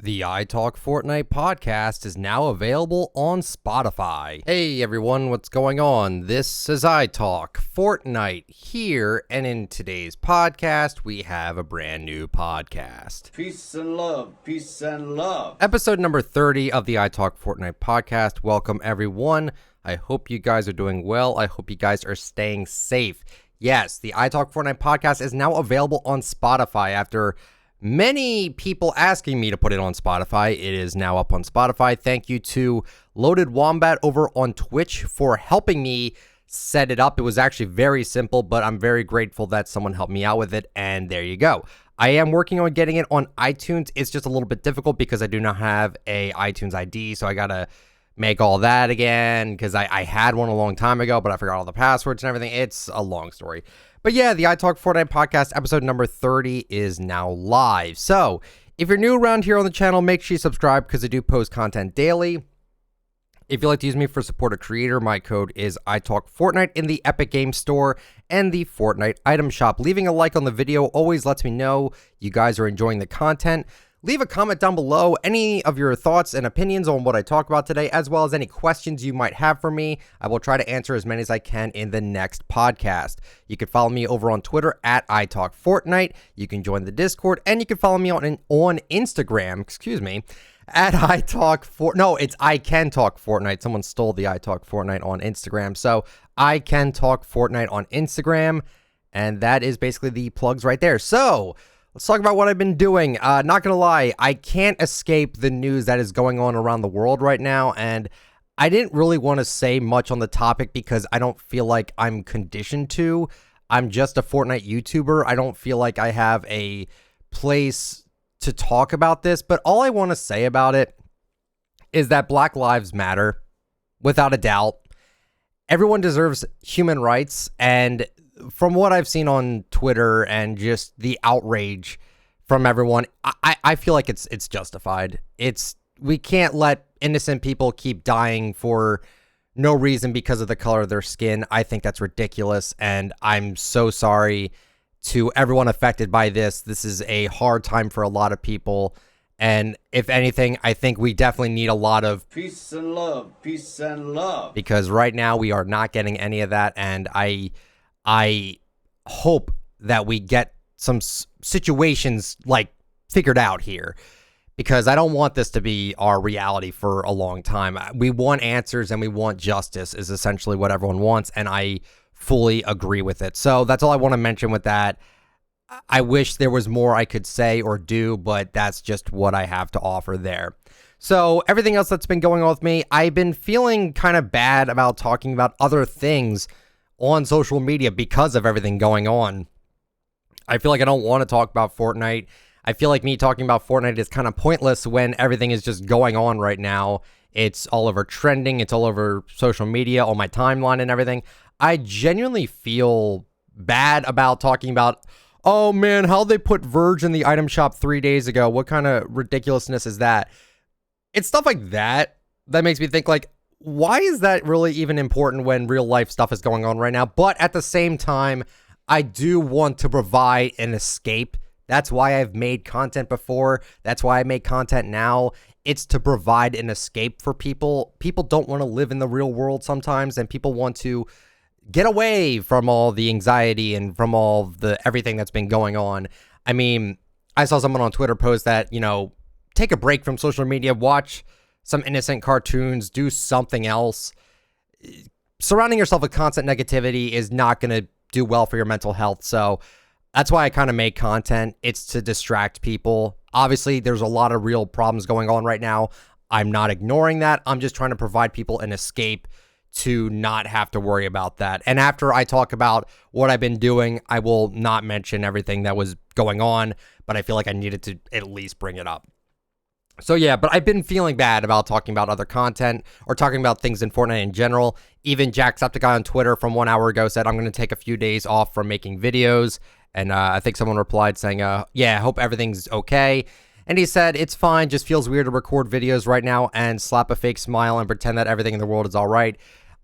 The ITalkFortnite podcast is now available on Spotify. Hey everyone, what's going on? This is ITalkFortnite here, and in today's podcast, we have a brand new podcast. Peace and love, peace and love. Episode number 30 of the ITalkFortnite podcast. Welcome everyone. I hope you guys are doing well. I hope you guys are staying safe. Yes, the ITalkFortnite podcast is now available on Spotify after many people asking me to put it on Spotify. It is now up on Spotify. Thank you to Loaded Wombat over on Twitch for helping me set it up. It was actually very simple, but I'm very grateful that someone helped me out with it, and there you go. I am working on getting it on iTunes. It's just a little bit difficult because I do not have a iTunes ID, so I gotta make all that again because I had one a long time ago, but I forgot all the passwords and everything. It's a long story. But yeah, the ITalkFortnite podcast episode number 30 is now live. So if you're new around here on the channel, make sure you subscribe because I do post content daily. If you'd like to use me for support a creator, my code is ITalkFortnite in the Epic Games Store and the Fortnite item shop. Leaving a like on the video always lets me know you guys are enjoying the content. Leave a comment down below, any of your thoughts and opinions on what I talk about today, as well as any questions you might have for me. I will try to answer as many as I can in the next podcast. You can follow me over on Twitter at ITalkFortnite. You can join the Discord, and you can follow me on Instagram, at it's I Can Talk Fortnite. Someone stole the ITalkFortnite on Instagram. So I Can Talk Fortnite on Instagram, and that is basically the plugs right there. So let's talk about what I've been doing. Not gonna lie, I can't escape the news that is going on around the world right now, and I didn't really want to say much on the topic because I don't feel like I'm conditioned to. I'm just a Fortnite YouTuber. I don't feel like I have a place to talk about this, but all I want to say about it is that Black Lives Matter, without a doubt. Everyone deserves human rights, and from what I've seen on Twitter and just the outrage from everyone, I feel like it's justified. We can't let innocent people keep dying for no reason because of the color of their skin. I think that's ridiculous, and I'm so sorry to everyone affected by this. This is a hard time for a lot of people, and if anything, I think we definitely need a lot of Peace and love, peace and love. Because right now we are not getting any of that, and I hope that we get some situations like figured out here, because I don't want this to be our reality for a long time. We want answers and we want justice is essentially what everyone wants, and I fully agree with it. So that's all I want to mention with that. I wish there was more I could say or do, but that's just what I have to offer there. So everything else that's been going on with me, I've been feeling kind of bad about talking about other things on social media because of everything going on. I feel like I don't want to talk about Fortnite. I feel like me talking about Fortnite is kind of pointless when everything is just going on right now. It's all over trending. It's all over social media, on my timeline and everything. I genuinely feel bad about talking about, oh man, how they put Verge in the item shop 3 days ago. What kind of ridiculousness is that? It's stuff like that that makes me think, like, why is that really even important when real life stuff is going on right now? But at the same time, I do want to provide an escape. That's why I've made content before. That's why I make content now. It's to provide an escape for people. People don't want to live in the real world sometimes, and people want to get away from all the anxiety and from all the everything that's been going on. I mean, I saw someone on Twitter post that, take a break from social media, watch some innocent cartoons, do something else. Surrounding yourself with constant negativity is not going to do well for your mental health. So that's why I kind of make content. It's to distract people. Obviously, there's a lot of real problems going on right now. I'm not ignoring that. I'm just trying to provide people an escape to not have to worry about that. And after I talk about what I've been doing, I will not mention everything that was going on, but I feel like I needed to at least bring it up. So yeah, but I've been feeling bad about talking about other content or talking about things in Fortnite in general. Even Jacksepticeye on Twitter from 1 hour ago said, I'm going to take a few days off from making videos. And I think someone replied saying, yeah, I hope everything's okay. And he said, it's fine, just feels weird to record videos right now and slap a fake smile and pretend that everything in the world is all right.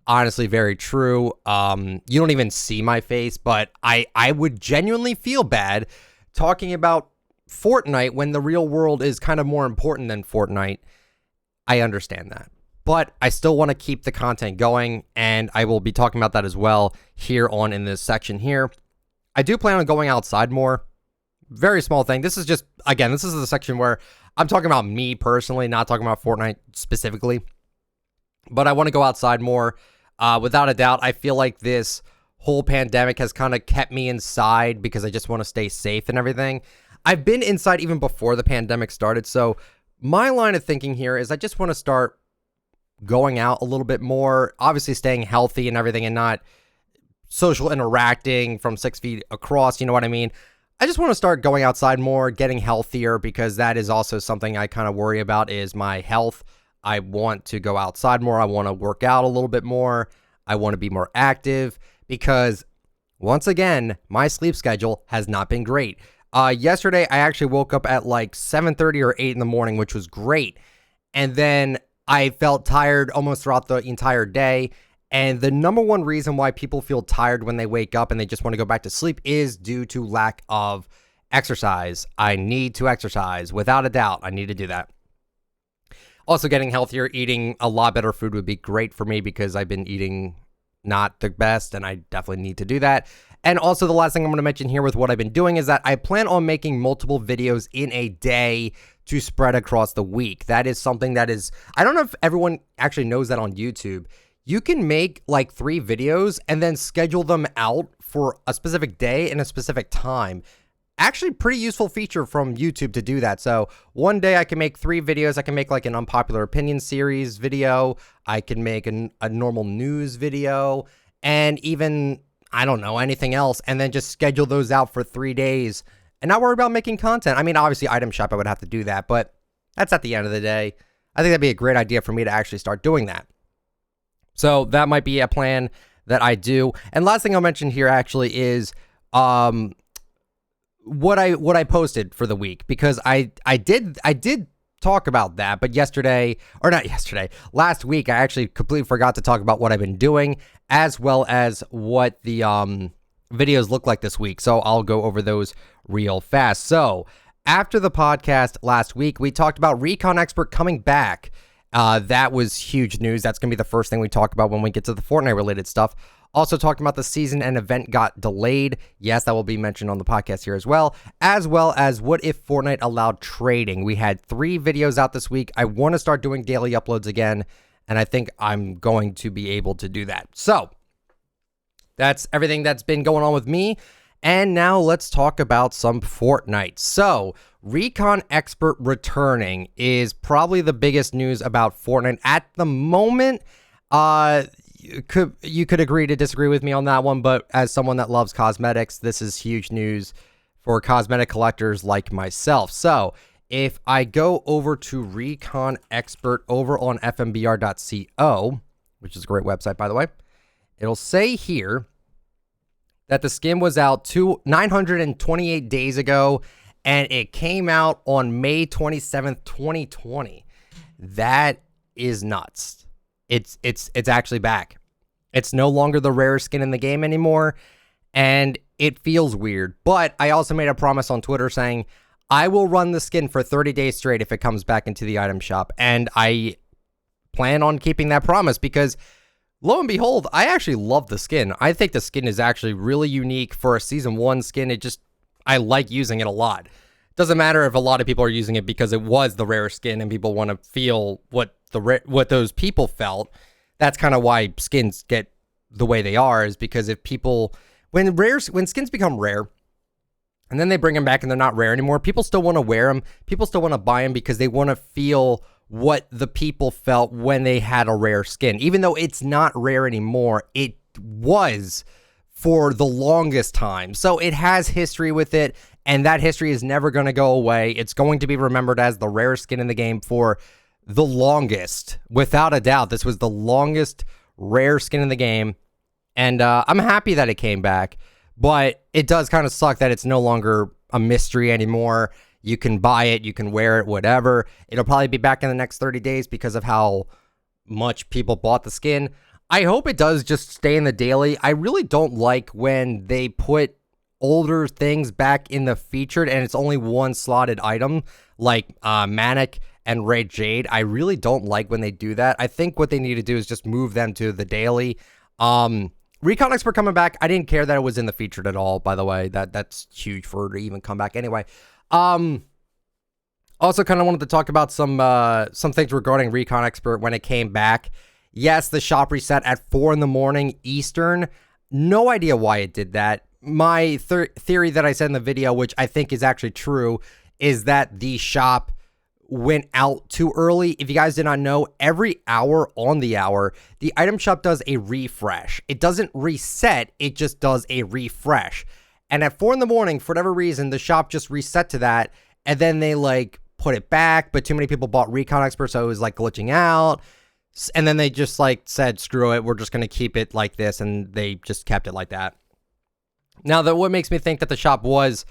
Honestly, very true. You don't even see my face, but I would genuinely feel bad talking about Fortnite when the real world is kind of more important than Fortnite. I understand that. But I still want to keep the content going, and I will be talking about that as well here on in this section here. I do plan on going outside more. Very small thing. This is just, again, this is the section where I'm talking about me personally, not talking about Fortnite specifically. But I want to go outside more. Without a doubt, I feel like this whole pandemic has kind of kept me inside because I just want to stay safe and everything. I've been inside even before the pandemic started, so my line of thinking here is I just want to start going out a little bit more, obviously staying healthy and everything and not social interacting from 6 feet across, you know what I mean? I just want to start going outside more, getting healthier, because that is also something I kind of worry about is my health. I want to go outside more. I want to work out a little bit more. I want to be more active because, once again, my sleep schedule has not been great. Yesterday, I actually woke up at like 7:30 or 8 in the morning, which was great. And then I felt tired almost throughout the entire day. And the number one reason why people feel tired when they wake up and they just want to go back to sleep is due to lack of exercise. I need to exercise. Without a doubt, I need to do that. Also, getting healthier, eating a lot better food would be great for me because I've been eating not the best, and I definitely need to do that. And also, the last thing I'm going to mention here with what I've been doing is that I plan on making multiple videos in a day to spread across the week. That is something that is, I don't know if everyone actually knows that on YouTube. You can make like 3 videos and then schedule them out for a specific day and a specific time. Actually, pretty useful feature from YouTube to do that. So one day I can make 3 videos. I can make like an unpopular opinion series video. I can make a normal news video, and even, I don't know, anything else, and then just schedule those out for 3 days and not worry about making content. I mean, obviously, item shop, I would have to do that, but that's at the end of the day. I think that'd be a great idea for me to actually start doing that. So that might be a plan that I do. And last thing I'll mention here actually is what I posted for the week, because I did talk about that, but last week I actually completely forgot to talk about what I've been doing, as well as what the videos look like this week. So I'll go over those real fast. So after the podcast last week, we talked about Recon Expert coming back. That was huge news. That's going to be the first thing we talk about when we get to the Fortnite related stuff. Also talking about the season and event got delayed. Yes, that will be mentioned on the podcast here as well as what if Fortnite allowed trading. We had 3 videos out this week. I want to start doing daily uploads again, and I think I'm going to be able to do that. So that's everything that's been going on with me. And now let's talk about some Fortnite. So Recon Expert returning is probably the biggest news about Fortnite at the moment. You could agree to disagree with me on that one, but as someone that loves cosmetics, this is huge news for cosmetic collectors like myself. So if I go over to Recon Expert over on fmbr.co, which is a great website, by the way, it'll say here that the skin was out 928 days ago, and it came out on May 27th, 2020. That is nuts. It's actually back. It's no longer the rarest skin in the game anymore, and it feels weird. But I also made a promise on Twitter saying I will run the skin for 30 days straight if it comes back into the item shop, and I plan on keeping that promise because, lo and behold, I actually love the skin. I think the skin is actually really unique for a Season 1 skin. I like using it a lot. Doesn't matter if a lot of people are using it because it was the rarest skin and people want to feel what those people felt. That's kind of why skins get the way they are, is because if people, when skins become rare and then they bring them back and they're not rare anymore, people still want to wear them. People still want to buy them because they want to feel what the people felt when they had a rare skin. Even though it's not rare anymore, it was for the longest time. So it has history with it, and that history is never going to go away. It's going to be remembered as the rarest skin in the game for the longest. Without a doubt, this was the longest rare skin in the game, and I'm happy that it came back, but it does kind of suck that it's no longer a mystery anymore. You can buy it, you can wear it, whatever. It'll probably be back in the next 30 days because of how much people bought the skin. I hope it does just stay in the daily. I really don't like when they put older things back in the featured and it's only one slotted item, like Manic and Ray Jade, I really don't like when they do that. I think what they need to do is just move them to the daily. Recon Expert coming back, I didn't care that it was in the featured at all, by the way. That's huge for her to even come back anyway. Also kind of wanted to talk about some things regarding Recon Expert when it came back. Yes, the shop reset at 4 in the morning Eastern. No idea why it did that. My theory that I said in the video, which I think is actually true, is that the shop went out too early. If you guys did not know, every hour on the hour, the item shop does a refresh. It doesn't reset, it just does a refresh. And at 4 in the morning, for whatever reason, the shop just reset to that, and then they like put it back, but too many people bought Recon Expert, so it was like glitching out. And then they just like said, screw it, we're just going to keep it like this, and they just kept it like that. Now, what makes me think that the shop was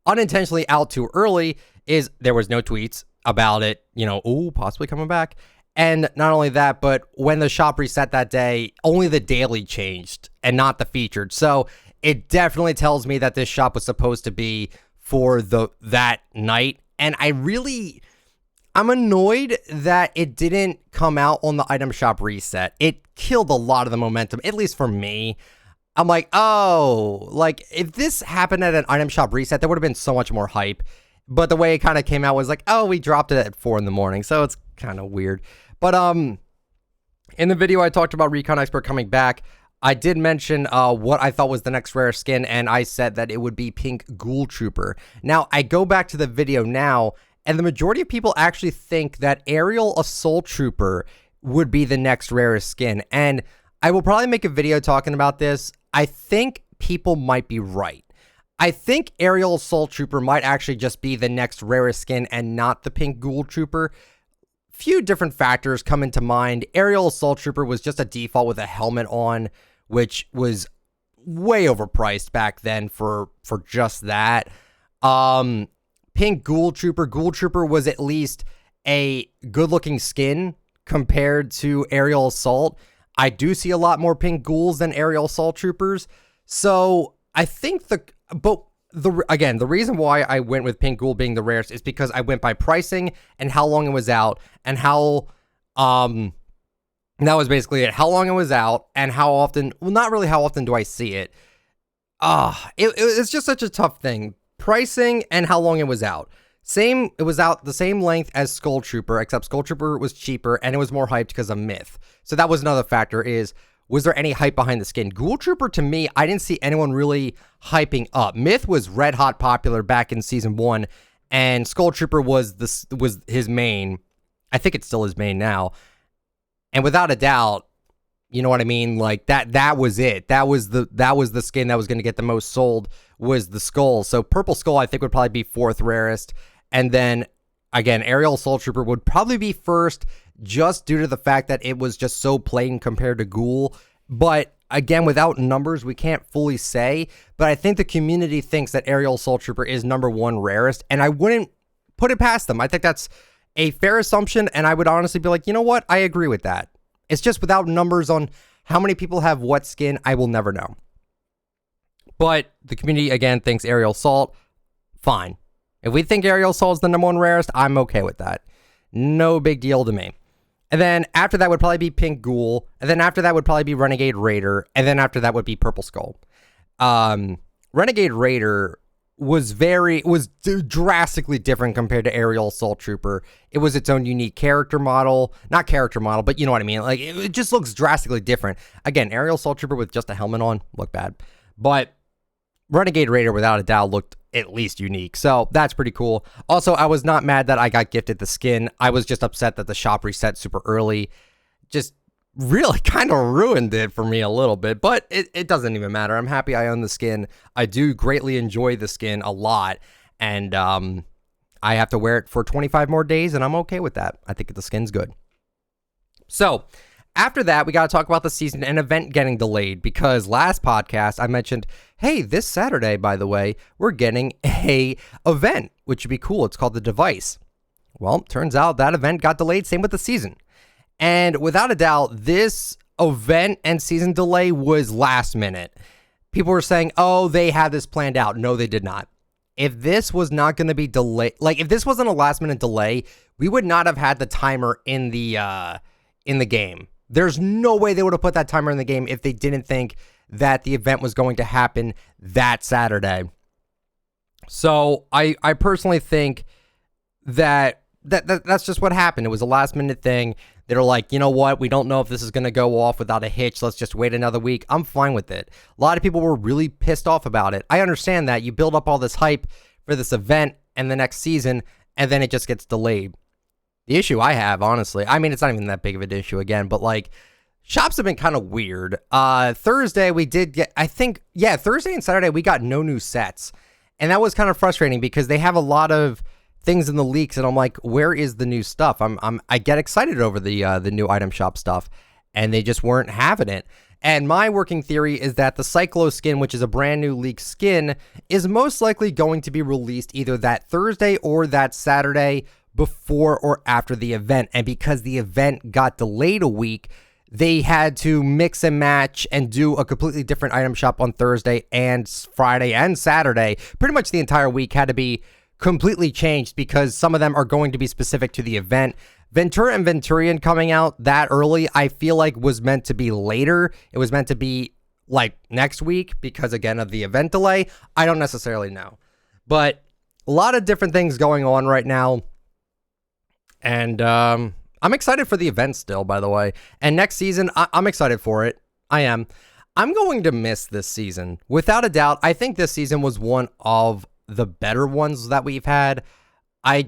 unintentionally out too early is there was no tweets about it, you know, possibly coming back. And not only that, but when the shop reset that day, only the daily changed and not the featured. So it definitely tells me that this shop was supposed to be for that night. And I'm annoyed that it didn't come out on the item shop reset. It killed a lot of the momentum, at least for me. I'm like, oh, like if this happened at an item shop reset, there would have been so much more hype. But the way it kind of came out was like, oh, we dropped it at 4 in the morning. So it's kind of weird. But in the video, I talked about Recon Expert coming back. I did mention what I thought was the next rare skin, and I said that it would be Pink Ghoul Trooper. Now, I go back to the video now, and the majority of people actually think that Aerial Assault Trooper would be the next rarest skin. And I will probably make a video talking about this. I think people might be right. I think Aerial Assault Trooper might actually just be the next rarest skin and not the Pink Ghoul Trooper. Few different factors come into mind. Aerial Assault Trooper was just a default with a helmet on, which was way overpriced back then for just that. Pink Ghoul Trooper was at least a good-looking skin compared to Aerial Assault. I do see a lot more Pink Ghouls than Aerial Assault Troopers. So I think the reason why I went with Pink Ghoul being the rarest is because I went by pricing and how long it was out and how, that was basically it. How long it was out and how often, well, not really how often do I see it. It's just such a tough thing. Pricing and how long it was out. It was out the same length as Skull Trooper, except Skull Trooper was cheaper and it was more hyped because of Myth. So that was another factor was there any hype behind the skin? Ghoul Trooper, to me, I didn't see anyone really hyping up. Myth was red hot popular back in season 1, and Skull Trooper was his main. I think it's still his main now. And without a doubt, you know what I mean? Like that was it. That was the skin that was going to get the most sold, was the Skull. So Purple Skull, I think, would probably be 4th rarest. And then again, Aerial Assault Trooper would probably be 1st, just due to the fact that it was just so plain compared to Ghoul. But again, without numbers, we can't fully say. But I think the community thinks that Aerial Assault Trooper is number 1 rarest, and I wouldn't put it past them. I think that's a fair assumption, and I would honestly be like, you know what? I agree with that. It's just without numbers on how many people have what skin, I will never know. But the community, again, thinks Aerial Assault. Fine. If we think Aerial Assault is the number 1 rarest, I'm okay with that. No big deal to me. And then after that would probably be Pink Ghoul. And then after that would probably be Renegade Raider. And then after that would be Purple Skull. Renegade Raider was drastically different compared to Aerial Assault Trooper. It was its own unique character model. Not character model, but you know what I mean. Like, it just looks drastically different. Again, Aerial Assault Trooper with just a helmet on looked bad. But Renegade Raider, without a doubt, looked at least unique. So that's pretty cool. Also, I was not mad that I got gifted the skin. I was just upset that the shop reset super early. Just really kind of ruined it for me a little bit, but it doesn't even matter. I'm happy I own the skin. I do greatly enjoy the skin a lot, and I have to wear it for 25 more days, and I'm okay with that. I think the skin's good. So after that, we got to talk about the season and event getting delayed, because last podcast I mentioned, hey, this Saturday, by the way, we're getting a event, which would be cool. It's called The Device. Well, turns out that event got delayed. Same with the season. And without a doubt, this event and season delay was last minute. people were saying, oh, they had this planned out. No, they did not. If this was not going to be delayed, like if this wasn't a last minute delay, we would not have had the timer in the game. There's no way they would have put that timer in the game if they didn't think that the event was going to happen that Saturday. So I personally think that's just what happened. It was a last minute thing. They're like, you know what? We don't know if this is going to go off without a hitch. Let's just wait another week. I'm fine with it. A lot of people were really pissed off about it. I understand that. You build up all this hype for this event and the next season, and then it just gets delayed. The issue I have, honestly, I mean, it's not even that big of an issue again, but like, shops have been kind of weird. Thursday, we did get, Thursday and Saturday, we got no new sets. And that was kind of frustrating because they have a lot of things in the leaks, and I'm like, where is the new stuff? I get excited over the new item shop stuff, and they just weren't having it. And my working theory is that the Cyclo skin, which is a brand new leaked skin, is most likely going to be released either that Thursday or that Saturday before or after the event. And because the event got delayed a week, they had to mix and match and do a completely different item shop on Thursday and Friday and Saturday. Pretty much the entire week had to be completely changed because some of them are going to be specific to the event. Ventura and Venturion coming out that early, I feel like was meant to be later. It was meant to be like next week because, again, of the event delay. I don't necessarily know. But a lot of different things going on right now. And I'm excited for the event still, by the way. And next season, I'm excited for it. I am. I'm going to miss this season. Without a doubt, I think this season was one of the better ones that we've had. I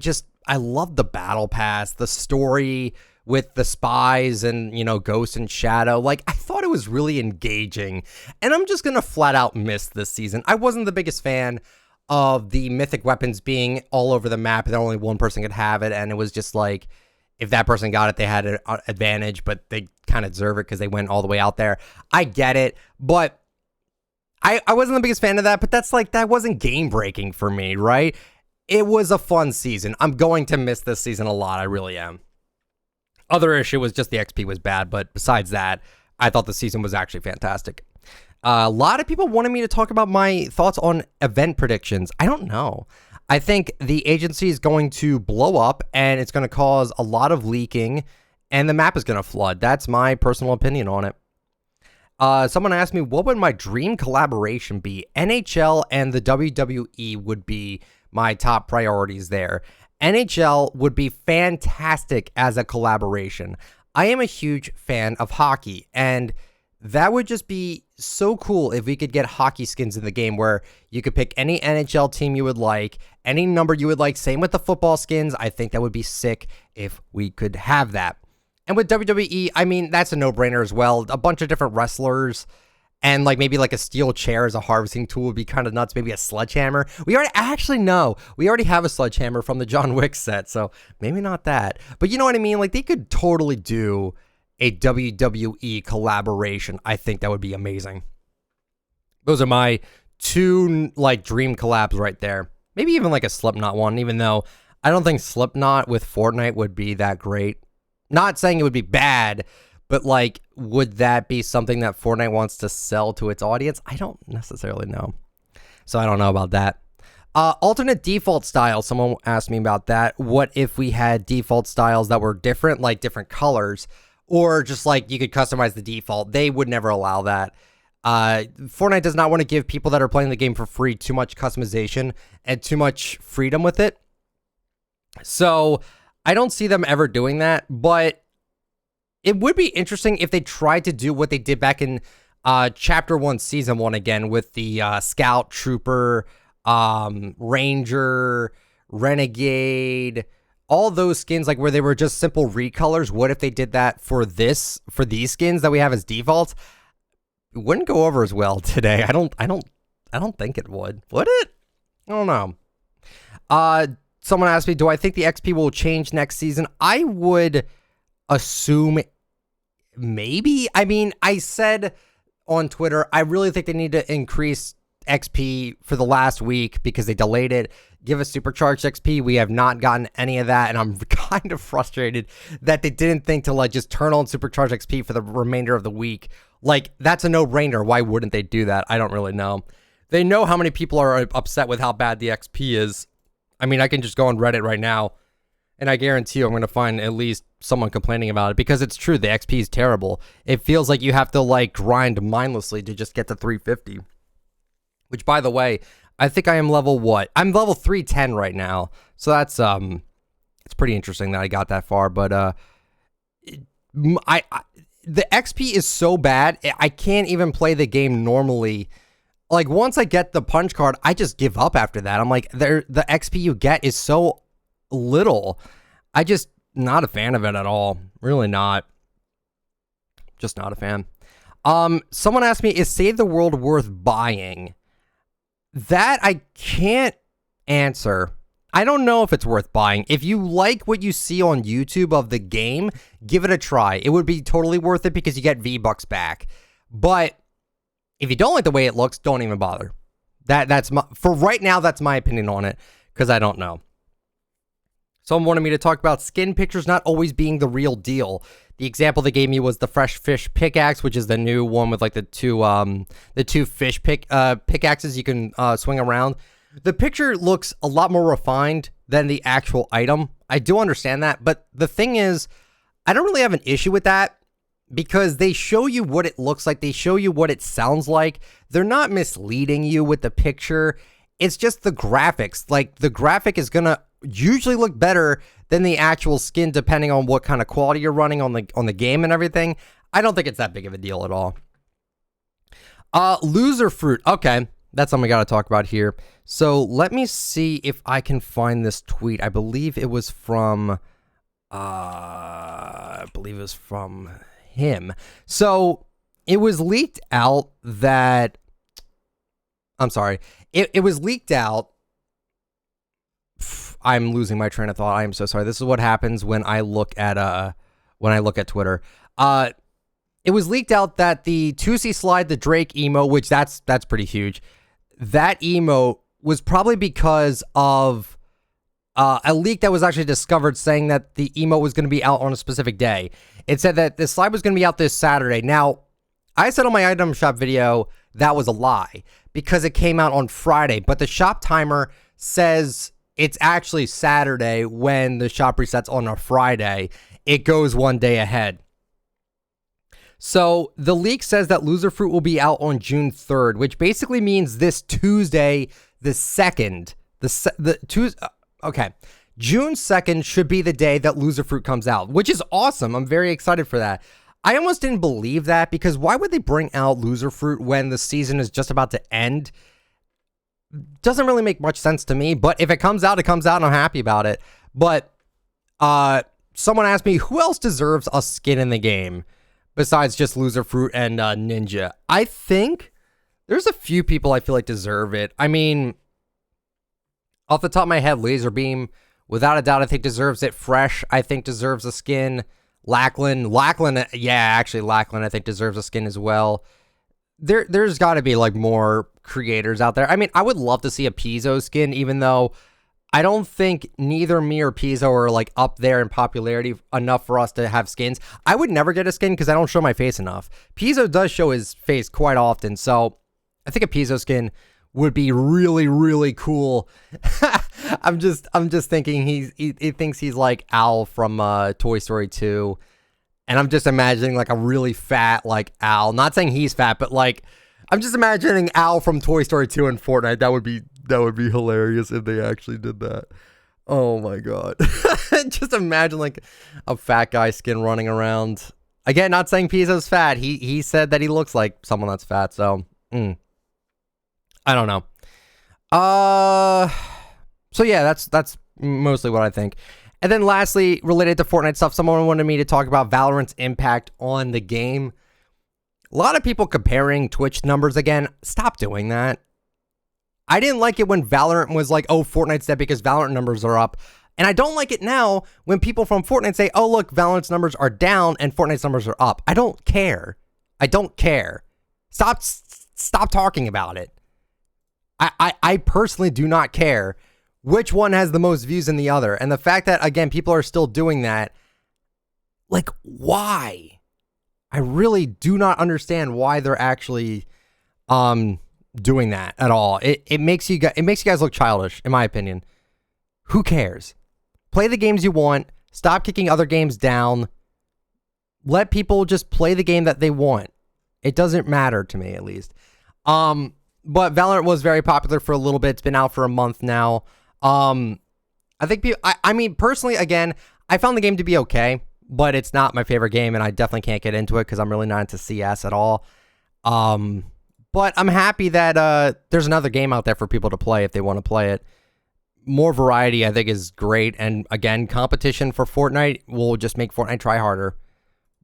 love the battle pass, the story with the spies and, you know, Ghost and Shadow. Like, I thought it was really engaging, and I'm just gonna flat out miss this season. I wasn't the biggest fan of the mythic weapons being all over the map and only one person could have it, and it was just like, if that person got it, they had an advantage, but they kind of deserve it because they went all the way out there. I get it, but I wasn't the biggest fan of that, but that wasn't game breaking for me, right? It was a fun season. I'm going to miss this season a lot. I really am. Other issue was just the XP was bad, but besides that, I thought the season was actually fantastic. A lot of people wanted me to talk about my thoughts on event predictions. I don't know. I think the agency is going to blow up and it's going to cause a lot of leaking and the map is going to flood. That's my personal opinion on it. Someone asked me, what would my dream collaboration be? NHL and the WWE would be my top priorities there. NHL would be fantastic as a collaboration. I am a huge fan of hockey, and that would just be so cool if we could get hockey skins in the game where you could pick any NHL team you would like, any number you would like. Same with the football skins. I think that would be sick if we could have that. And with WWE, I mean, that's a no-brainer as well. A bunch of different wrestlers and like maybe like a steel chair as a harvesting tool would be kind of nuts. Maybe a sledgehammer. We already have a sledgehammer from the John Wick set, so maybe not that. But you know what I mean? Like, they could totally do a WWE collaboration. I think that would be amazing. Those are my two like dream collabs right there. Maybe even like a Slipknot one, even though I don't think Slipknot with Fortnite would be that great. Not saying it would be bad, but like, would that be something that Fortnite wants to sell to its audience? I don't necessarily know. So I don't know about that. Alternate default styles. Someone asked me about that. What if we had default styles that were different, like different colors, or just like you could customize the default? They would never allow that. Fortnite does not want to give people that are playing the game for free too much customization and too much freedom with it. So I don't see them ever doing that, but it would be interesting if they tried to do what they did back in Chapter 1, Season 1 again with the Scout, Trooper, Ranger, Renegade, all those skins, like where they were just simple recolors. What if they did that for these skins that we have as defaults? It wouldn't go over as well today. I don't think it would. Would it? I don't know. Someone asked me, do I think the XP will change next season? I would assume maybe. I mean, I said on Twitter, I really think they need to increase XP for the last week because they delayed it. Give us supercharged XP. We have not gotten any of that, and I'm kind of frustrated that they didn't think to like just turn on supercharged XP for the remainder of the week Like, that's a no-brainer. Why wouldn't they do that? I don't really know. They know how many people are upset with how bad the XP is. I mean, I can just go on Reddit right now, and I guarantee you I'm going to find at least someone complaining about it, because it's true. The XP is terrible. It feels like you have to, like, grind mindlessly to just get to 350. Which, by the way, I think I am level what? I'm level 310 right now. So that's, it's pretty interesting that I got that far. But, the XP is so bad, I can't even play the game normally. Like, once I get the punch card, I just give up after that. I'm like, the XP you get is so little. I just not a fan of it at all. Really not. Just not a fan. Someone asked me, is Save the World worth buying? That I can't answer. I don't know if it's worth buying. If you like what you see on YouTube of the game, give it a try. It would be totally worth it because you get V-Bucks back. But if you don't like the way it looks, don't even bother. That's for right now, that's my opinion on it, because I don't know. Someone wanted me to talk about skin pictures not always being the real deal. The example they gave me was the Fresh Fish pickaxe, which is the new one with like the two fish pickaxes you can swing around. The picture looks a lot more refined than the actual item. I do understand that, but the thing is, I don't really have an issue with that, because they show you what it looks like. They show you what it sounds like. They're not misleading you with the picture. It's just the graphics. Like, the graphic is gonna usually look better than the actual skin, depending on what kind of quality you're running on the game and everything. I don't think it's that big of a deal at all. Loserfruit. Okay, that's something we got to talk about here. So let me see if I can find this tweet. I believe it was from him. So it was leaked out that, I'm sorry, it was leaked out. I'm losing my train of thought. I am so sorry. This is what happens when I look at Twitter. It was leaked out that the 2C slide, the Drake emo, which that's pretty huge. That emo was probably because of a leak that was actually discovered saying that the emo was going to be out on a specific day. It said that the slide was going to be out this Saturday. Now, I said on my item shop video that was a lie because it came out on Friday, but the shop timer says it's actually Saturday when the shop resets on a Friday. It goes one day ahead. So the leak says that Loserfruit will be out on June 3rd, which basically means this Tuesday, the 2nd. Okay. June 2nd should be the day that Loserfruit comes out, which is awesome. I'm very excited for that. I almost didn't believe that, because why would they bring out Loserfruit when the season is just about to end? Doesn't really make much sense to me, but if it comes out, it comes out, and I'm happy about it. But someone asked me, who else deserves a skin in the game besides just Loserfruit and Ninja? I think there's a few people I feel like deserve it. I mean, off the top of my head, Laserbeam, without a doubt, I think deserves it. Fresh, I think deserves a skin. Lachlan, yeah, actually Lachlan, I think deserves a skin as well. There's got to be like more creators out there. I mean, I would love to see a Pizzo skin, even though I don't think neither me or Pizzo are like up there in popularity enough for us to have skins. I would never get a skin because I don't show my face enough. Pizzo does show his face quite often, so I think a Pizzo skin would be really, really cool. I'm just thinking he thinks he's like Owl from Toy Story 2. And I'm just imagining like a really fat like Owl. Not saying he's fat, but like I'm just imagining Owl from Toy Story 2 in Fortnite. That would be hilarious if they actually did that. Oh my god. Just imagine like a fat guy skin running around. Again, not saying Pizzo's fat. He said that he looks like someone that's fat, so I don't know. So yeah, that's mostly what I think. And then lastly, related to Fortnite stuff, someone wanted me to talk about Valorant's impact on the game. A lot of people comparing Twitch numbers again. Stop doing that. I didn't like it when Valorant was like, oh, Fortnite's dead because Valorant numbers are up. And I don't like it now when people from Fortnite say, oh, look, Valorant's numbers are down and Fortnite's numbers are up. I don't care. I don't care. Stop talking about it. I personally do not care which one has the most views than the other. And the fact that, again, people are still doing that, like, why? I really do not understand why they're actually doing that at all. It makes you guys look childish, in my opinion. Who cares? Play the games you want. Stop kicking other games down. Let people just play the game that they want. It doesn't matter to me, at least. But Valorant was very popular for a little bit. It's been out for a month now. I think I mean, personally, again, I found the game to be okay, but it's not my favorite game, and I definitely can't get into it because I'm really not into CS at all. But I'm happy that there's another game out there for people to play if they want to play it. More variety, I think, is great. And again, competition for Fortnite will just make Fortnite try harder.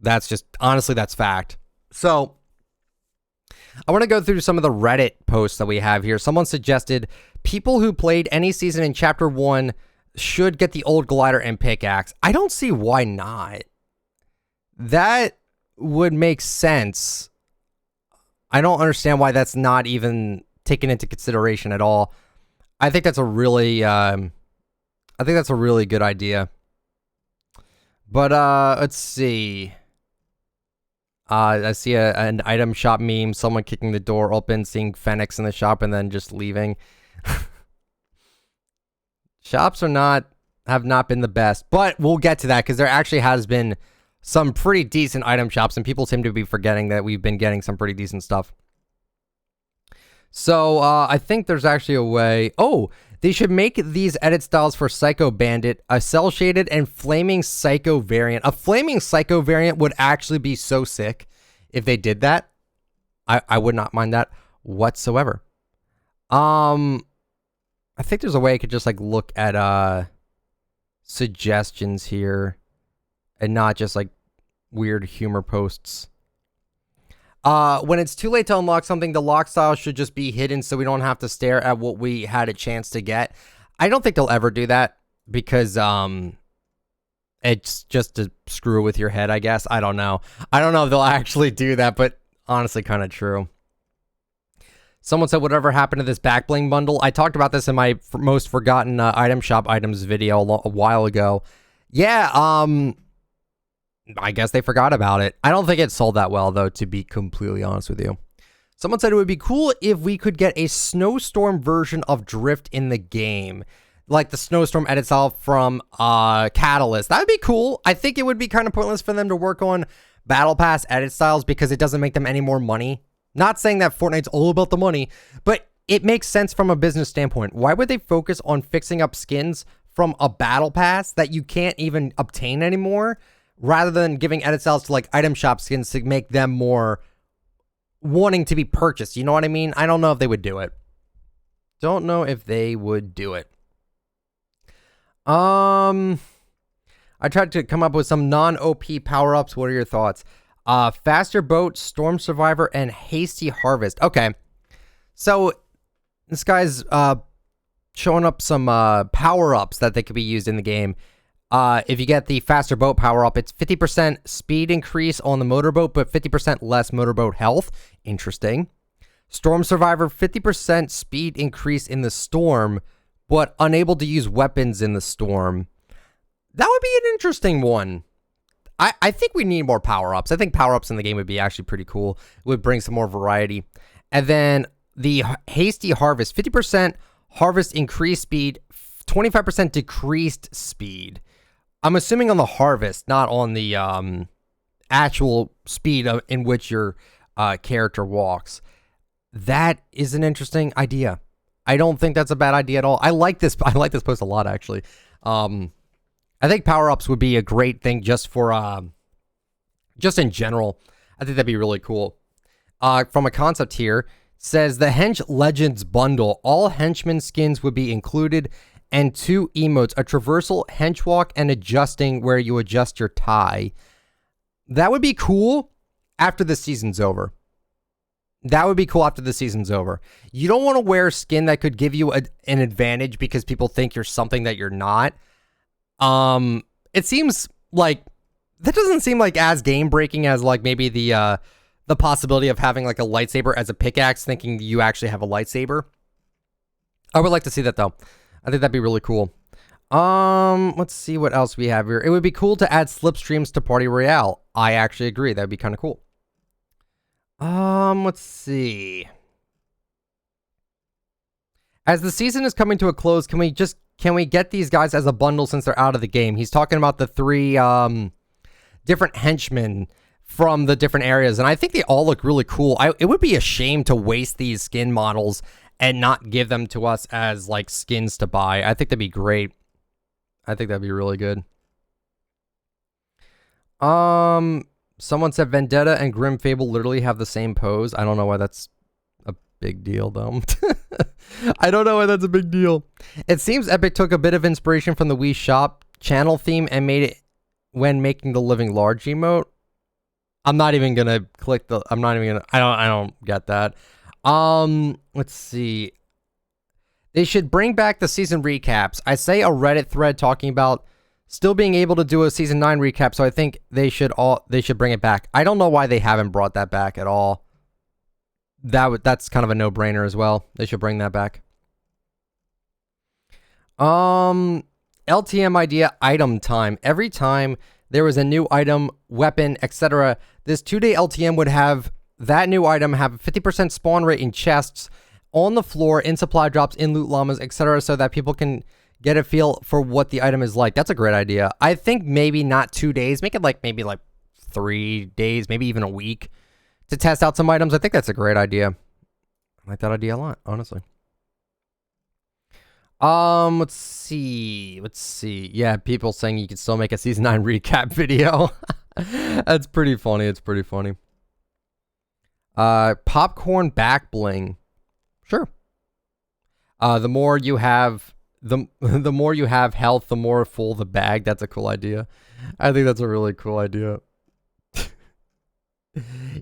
That's just, honestly, that's fact. So I want to go through some of the Reddit posts that we have here. Someone suggested people who played any season in Chapter 1 should get the old glider and pickaxe. I don't see why not. That would make sense. I don't understand why that's not even taken into consideration at all. I think that's a really, good idea. But let's see. I see an item shop meme. Someone kicking the door open, seeing Fenix in the shop, and then just leaving. Shops have not been the best, but we'll get to that because there actually has been some pretty decent item shops, and people seem to be forgetting that we've been getting some pretty decent stuff. So I think there's actually a way. Oh, they should make these edit styles for Psycho Bandit, a cell shaded and flaming Psycho variant. A flaming Psycho variant would actually be so sick if they did that. I would not mind that whatsoever. I think there's a way I could just like look at suggestions here and not just like weird humor posts. When it's too late to unlock something, the lock style should just be hidden so we don't have to stare at what we had a chance to get. I don't think they'll ever do that because it's just to screw with your head, I guess. I don't know. I don't know if they'll actually do that, but honestly, kind of true. Someone said, whatever happened to this back bling bundle? I talked about this in my most forgotten item shop items video a while ago. Yeah, I guess they forgot about it. I don't think it sold that well, though, to be completely honest with you. Someone said it would be cool if we could get a snowstorm version of Drift in the game. Like the snowstorm edit style from Catalyst. That would be cool. I think it would be kind of pointless for them to work on Battle Pass edit styles because it doesn't make them any more money. Not saying that Fortnite's all about the money, but it makes sense from a business standpoint. Why would they focus on fixing up skins from a Battle Pass that you can't even obtain anymore, rather than giving edit styles to like item shop skins to make them more wanting to be purchased? You know what I mean? I don't know if they would do it. Don't know if they would do it. I tried to come up with some non-OP power-ups. What are your thoughts? Faster Boat, Storm Survivor, and Hasty Harvest. Okay. So this guy's showing up some power-ups that they could be used in the game. If you get the Faster Boat power-up, it's 50% speed increase on the motorboat, but 50% less motorboat health. Interesting. Storm Survivor, 50% speed increase in the storm, but unable to use weapons in the storm. That would be an interesting one. I think we need more power-ups. I think power-ups in the game would be actually pretty cool. It would bring some more variety. And then the Hasty Harvest, 50% harvest increased speed, 25% decreased speed. I'm assuming on the harvest, not on the actual speed in which your character walks. That is an interesting idea. I don't think that's a bad idea at all. I like this post a lot, actually. I think power-ups would be a great thing just for, just in general. I think that'd be really cool. From a concept here, says the Hench Legends bundle. All henchman skins would be included, and 2 emotes, a traversal, hench walk, and adjusting where you adjust your tie. That would be cool after the season's over. That would be cool after the season's over. You don't want to wear a skin that could give you an advantage because people think you're something that you're not. It seems like that doesn't seem like as game breaking as like maybe the possibility of having like a lightsaber as a pickaxe, thinking you actually have a lightsaber. I would like to see that though. I think that'd be really cool. Let's see what else we have here. It would be cool to add slipstreams to Party Royale. I actually agree. That'd be kind of cool. Let's see. As the season is coming to a close, can we get these guys as a bundle since they're out of the game? He's talking about the 3 different henchmen from the different areas, and I think they all look really cool. It would be a shame to waste these skin models and not give them to us as like skins to buy. I think that'd be great. I think that'd be really good. Someone said Vendetta and Grim Fable literally have the same pose. I don't know why that's a big deal though. I don't know why that's a big deal. It seems Epic took a bit of inspiration from the Wii Shop channel theme and made it when making the Living Large emote. I'm not even gonna click the. I'm not even gonna. I don't get that. Let's see. They should bring back the season recaps. I say a Reddit thread talking about still being able to do a season 9 recap, so I think they should bring it back. I don't know why they haven't brought that back at all. That's kind of a no-brainer as well. They should bring that back. LTM idea, item time. Every time there was a new item, weapon, etc., this 2-day LTM would have that new item have a 50% spawn rate in chests, on the floor, in supply drops, in loot llamas, etc., so that people can get a feel for what the item is like. That's a great idea. I think maybe not 2 days. Make it like maybe like 3 days, maybe even a week to test out some items. I think that's a great idea. I like that idea a lot, honestly. Let's see. Yeah, people saying you can still make a season 9 recap video. That's pretty funny. It's pretty funny. Popcorn back bling. Sure. The more you have, the more you have health, the more full the bag. That's a cool idea. I think that's a really cool idea.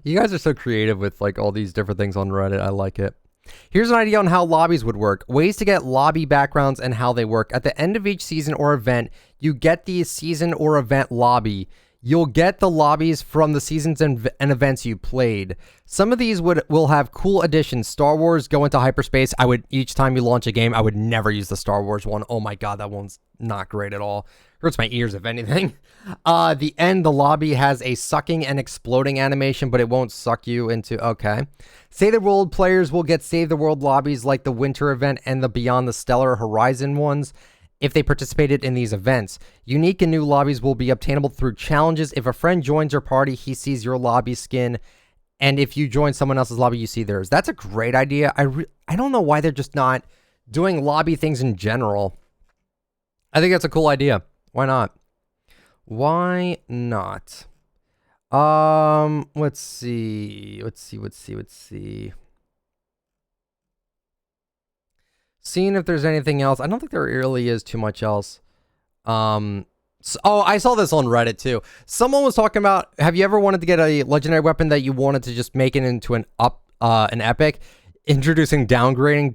You guys are so creative with like all these different things on Reddit. I like it. Here's an idea on how lobbies would work. Ways to get lobby backgrounds and how they work. At the end of each season or event, you get the season or event lobby. You'll get the lobbies from the seasons and events you played. Some of these will have cool additions. Star Wars go into hyperspace. Each time you launch a game, I would never use the Star Wars one. Oh my god, that one's not great at all. Hurts my ears if anything. The lobby has a sucking and exploding animation, but it won't suck you into. Okay. Save the World players will get Save the World lobbies like the winter event and the Beyond the Stellar Horizon ones if they participated in these events. Unique and new lobbies will be obtainable through challenges. If a friend joins your party, he sees your lobby skin, and if you join someone else's lobby, you see theirs. That's a great idea. I don't know why they're just not doing lobby things in general. I think that's a cool idea. Why not? Why not? Let's see. Seeing if there's anything else. I don't think there really is too much else. Oh, I saw this on Reddit too. Someone was talking about, have you ever wanted to get a legendary weapon that you wanted to just make it into an epic? Introducing downgrade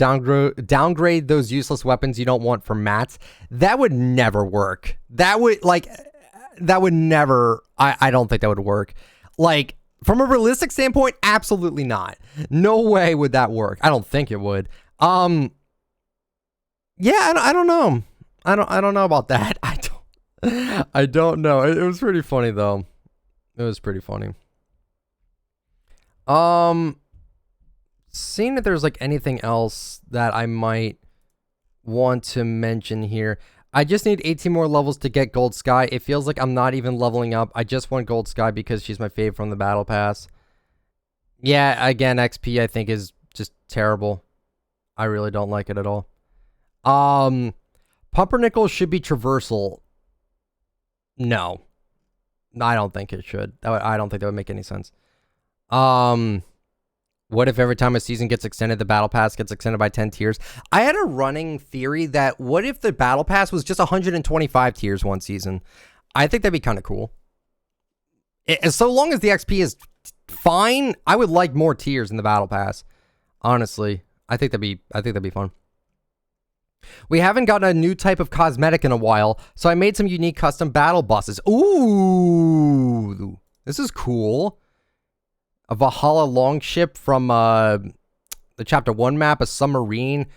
those useless weapons you don't want for mats. That would never work. That would never, I don't think that would work. Like, from a realistic standpoint, absolutely not. No way would that work. I don't think it would. Yeah, I don't know. I don't know about that. I don't know. It was pretty funny though. It was pretty funny. Seeing if there's like anything else that I might want to mention here. I just need 18 more levels to get Gold Sky. It feels like I'm not even leveling up. I just want Gold Sky because she's my fave from the Battle Pass. Yeah, again, XP I think is just terrible. I really don't like it at all. Pumpernickel should be traversal. No. I don't think it should. I don't think that would make any sense. What if every time a season gets extended, the Battle Pass gets extended by 10 tiers? I had a running theory that what if the Battle Pass was just 125 tiers one season? I think that'd be kind of cool. So long as the XP is fine, I would like more tiers in the Battle Pass. Honestly, I think that'd be fun. We haven't gotten a new type of cosmetic in a while, so I made some unique custom battle buses. Ooh, this is cool. A Valhalla longship from the Chapter 1 map, a submarine,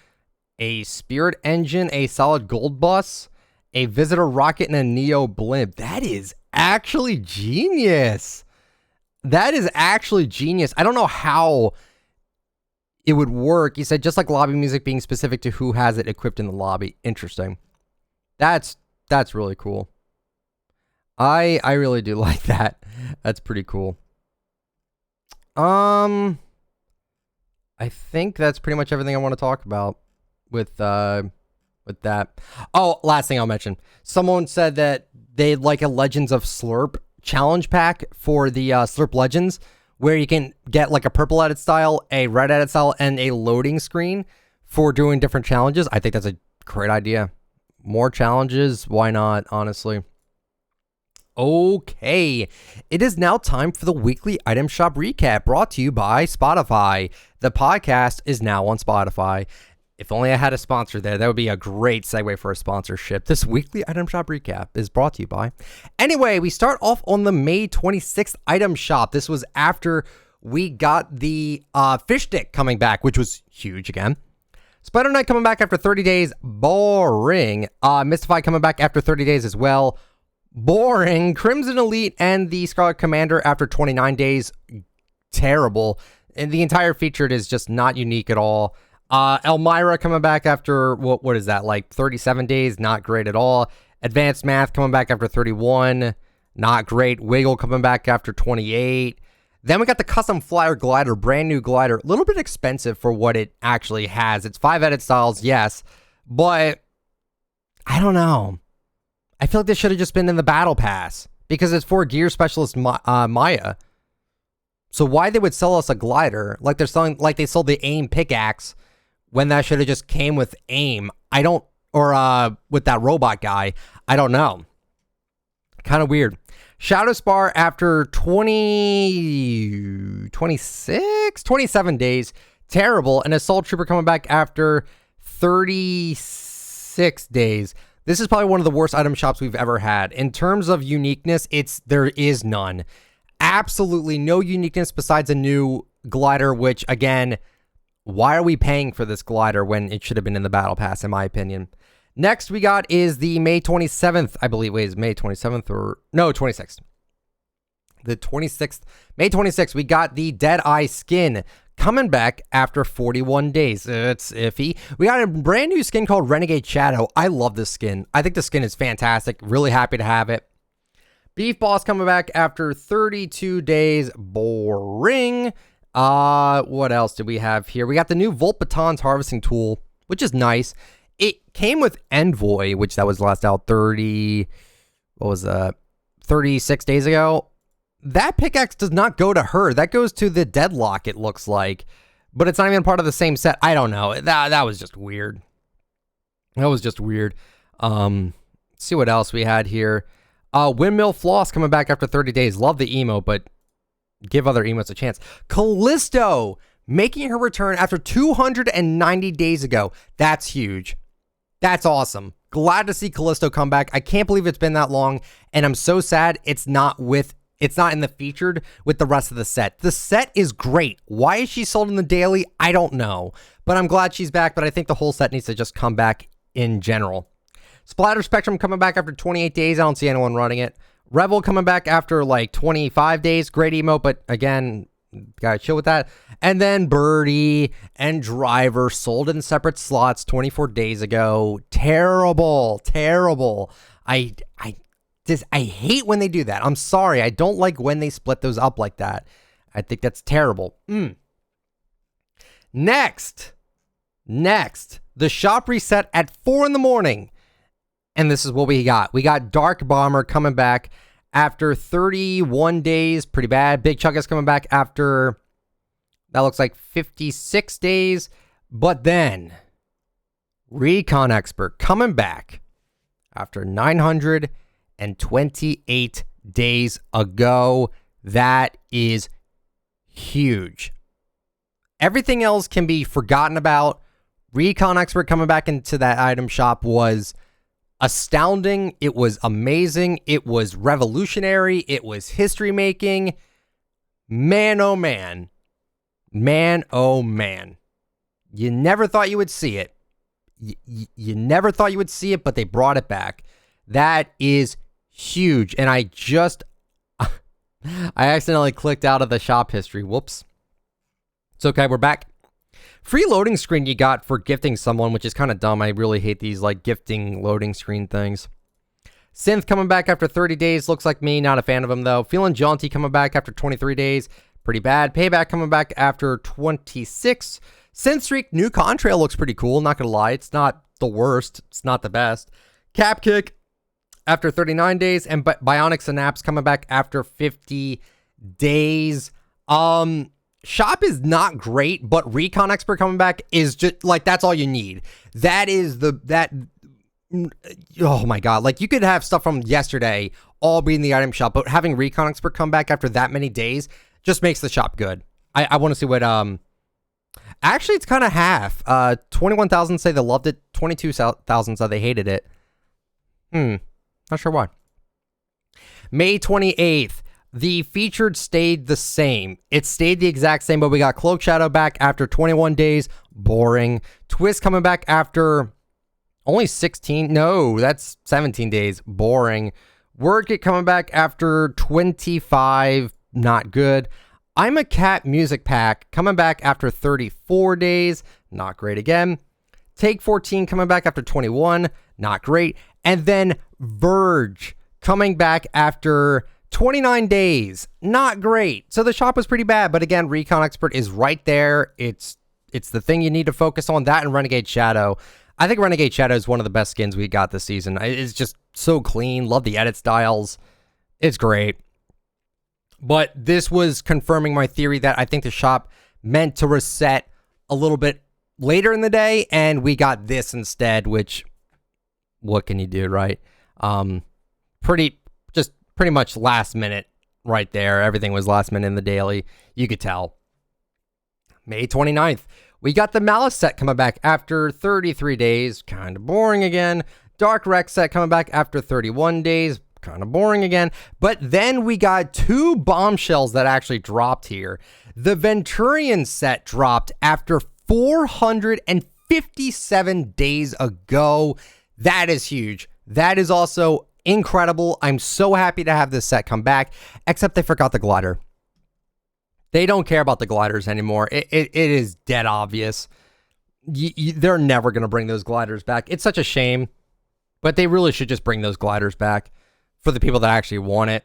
a Spirit engine, a solid gold bus, a Visitor rocket, and a Neo blimp. That is actually genius. That is actually genius. I don't know how it would work. He said just like lobby music being specific to who has it equipped in the lobby. Interesting. That's really cool. I really do like that. That's pretty cool. I think that's pretty much everything I want to talk about with that. Oh, last thing I'll mention. Someone said that they'd like a Legends of Slurp challenge pack for the Slurp Legends, where you can get like a purple edit style, a red edit style, and a loading screen for doing different challenges. I think that's a great idea. More challenges, why not, honestly? Okay, it is now time for the weekly item shop recap brought to you by Spotify. The podcast is now on Spotify. If only I had a sponsor there, that would be a great segue for a sponsorship. This weekly item shop recap is brought to you by. Anyway, we start off on the May 26th item shop. This was after we got the fish stick coming back, which was huge again. Spider Knight coming back after 30 days. Boring. Mystify coming back after 30 days as well. Boring. Crimson Elite and the Scarlet Commander after 29 days. Terrible. And the entire featured is just not unique at all. Elmira coming back after, what is that, like 37 days? Not great at all. Advanced Math coming back after 31. Not great. Wiggle coming back after 28. Then we got the Custom Flyer Glider, brand new glider. A little bit expensive for what it actually has. It's 5 edit styles, yes. But I don't know. I feel like this should have just been in the Battle Pass because it's for Gear Specialist Maya. So why they would sell us a glider like they're selling, like they sold the AIM pickaxe when that should have just came with AIM? I don't, or with that robot guy. I don't know. Kind of weird. Shadow Spar after 27 days. Terrible. And Assault Trooper coming back after 36 days. This is probably one of the worst item shops we've ever had. In terms of uniqueness, there is none. Absolutely no uniqueness besides a new glider, which, again, why are we paying for this glider when it should have been in the Battle Pass, in my opinion? Next we got is the May 27th, I believe. Wait, is May 27th or... No, 26th. The 26th. May 26th, we got the Deadeye skin coming back after 41 days. It's iffy. We got a brand new skin called Renegade Shadow. I love this skin. I think the skin is fantastic. Really happy to have it. Beef Boss coming back after 32 days. Boring. What else do we have here? We got the new Volt Batons harvesting tool, which is nice. It came with Envoy, which that was last out 36 days ago. That pickaxe does not go to her. That goes to the Deadlock, it looks like. But it's not even part of the same set. I don't know. That was just weird. That was just weird. Let's see what else we had here. Windmill Floss coming back after 30 days. Love the emo, but give other emotes a chance. Callisto making her return after 290 days ago. That's huge. That's awesome. Glad to see Callisto come back. I can't believe it's been that long, and I'm so sad it's not in the featured with the rest of the set. The set is great. Why is she sold in the daily? I don't know, but I'm glad she's back, but I think the whole set needs to just come back in general. Splatter Spectrum coming back after 28 days. I don't see anyone running it. Revel coming back after like 25 days. Great emote, but again, gotta chill with that. And then Birdie and Driver sold in separate slots 24 days ago. Terrible, terrible. I hate when they do that. I'm sorry. I don't like when they split those up like that. I think that's terrible. Next, the shop reset at 4 in the morning. And this is what we got. We got Dark Bomber coming back after 31 days. Pretty bad. Big Chug is coming back after, that looks like 56 days. But then, Recon Expert coming back after 928 days ago. That is huge. Everything else can be forgotten about. Recon Expert coming back into that item shop was astounding. It was amazing. It was revolutionary. It was history making. Man, oh man. Man, oh man. You never thought you would see it. You never thought you would see it, but they brought it back. That is huge. And I accidentally clicked out of the shop history. Whoops. It's okay, we're back. Free loading screen you got for gifting someone, which is kind of dumb. I really hate these like gifting loading screen things. Synth coming back after 30 days. Looks like me. Not a fan of him, though. Feeling Jaunty coming back after 23 days. Pretty bad. Payback coming back after 26. Synth Streak, new contrail looks pretty cool. Not going to lie. It's not the worst. It's not the best. Cap Kick after 39 days. And Bionic Synapse coming back after 50 days. Shop is not great, but Recon Expert coming back is just like, that's all you need. That is oh my god, like you could have stuff from yesterday all be in the item shop, but having Recon Expert come back after that many days just makes the shop good. I want to see what actually it's kind of half. 21,000 say they loved it, 22,000 said they hated it. Not sure why. May 28th, the featured stayed the same. It stayed the exact same, but we got Cloak Shadow back after 21 days. Boring. Twist coming back after only 16. No, that's 17 days. Boring. Word Get coming back after 25. Not good. I'm a Cat Music Pack coming back after 34 days. Not great again. Take 14 coming back after 21. Not great. And then Verge coming back after 29 days. Not great. So the shop was pretty bad. But again, Recon Expert is right there. It's the thing you need to focus on. That and Renegade Shadow. I think Renegade Shadow is one of the best skins we got this season. It's just so clean. Love the edit styles. It's great. But this was confirming my theory that I think the shop meant to reset a little bit later in the day, and we got this instead, which, what can you do, right? Pretty much last minute right there. Everything was last minute in the daily. You could tell. May 29th. We got the Malice set coming back after 33 days. Kind of boring again. Dark Rex set coming back after 31 days. Kind of boring again. But then we got two bombshells that actually dropped here. The Venturion set dropped after 457 days ago. That is huge. That is also incredible. I'm so happy to have this set come back, except they forgot the glider. They don't care about the gliders anymore. It is dead obvious. They're never going to bring those gliders back. It's such a shame, but they really should just bring those gliders back for the people that actually want it.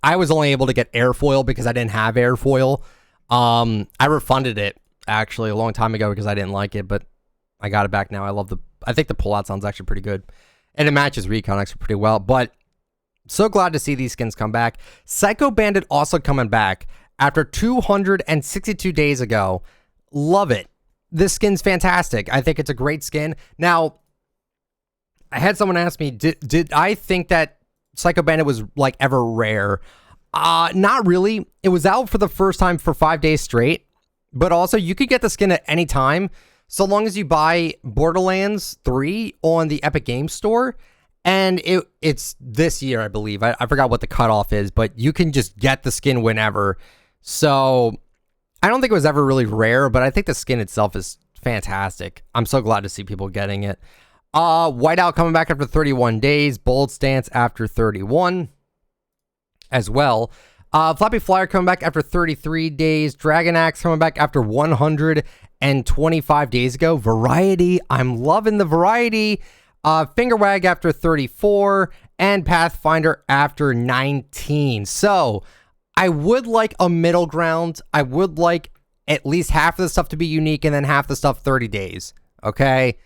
I was only able to get airfoil because I didn't have airfoil. I refunded it actually a long time ago because I didn't like it, but I got it back now. I think the pullout sounds actually pretty good, and it matches Recon actually pretty well. But so glad to see these skins come back. Psycho Bandit also coming back after 262 days ago. Love it. This skin's fantastic. I think it's a great skin. Now, I had someone ask me, did I think that Psycho Bandit was like ever rare? Not really. It was out for the first time for 5 days straight, but also you could get the skin at any time, so long as you buy Borderlands 3 on the Epic Games Store. And it's this year, I believe. I forgot what the cutoff is, but you can just get the skin whenever. So I don't think it was ever really rare, but I think the skin itself is fantastic. I'm so glad to see people getting it. Whiteout coming back after 31 days. Bold Stance after 31 as well. Flappy Flyer coming back after 33 days. Dragon Axe coming back after 125 days ago. Variety. I'm loving the variety. Finger Wag after 34. And Pathfinder after 19. So I would like a middle ground. I would like at least half of the stuff to be unique and then half the stuff 30 days. Okay?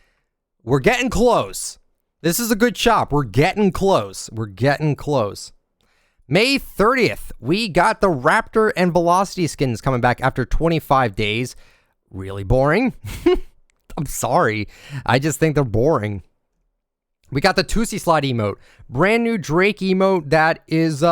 We're getting close. This is a good shop. We're getting close. We're getting close. May 30th, we got the Raptor and Velocity skins coming back after 25 days. Really boring. I'm sorry. I just think they're boring. We got the Tootsie Slide emote. Brand new Drake emote that is,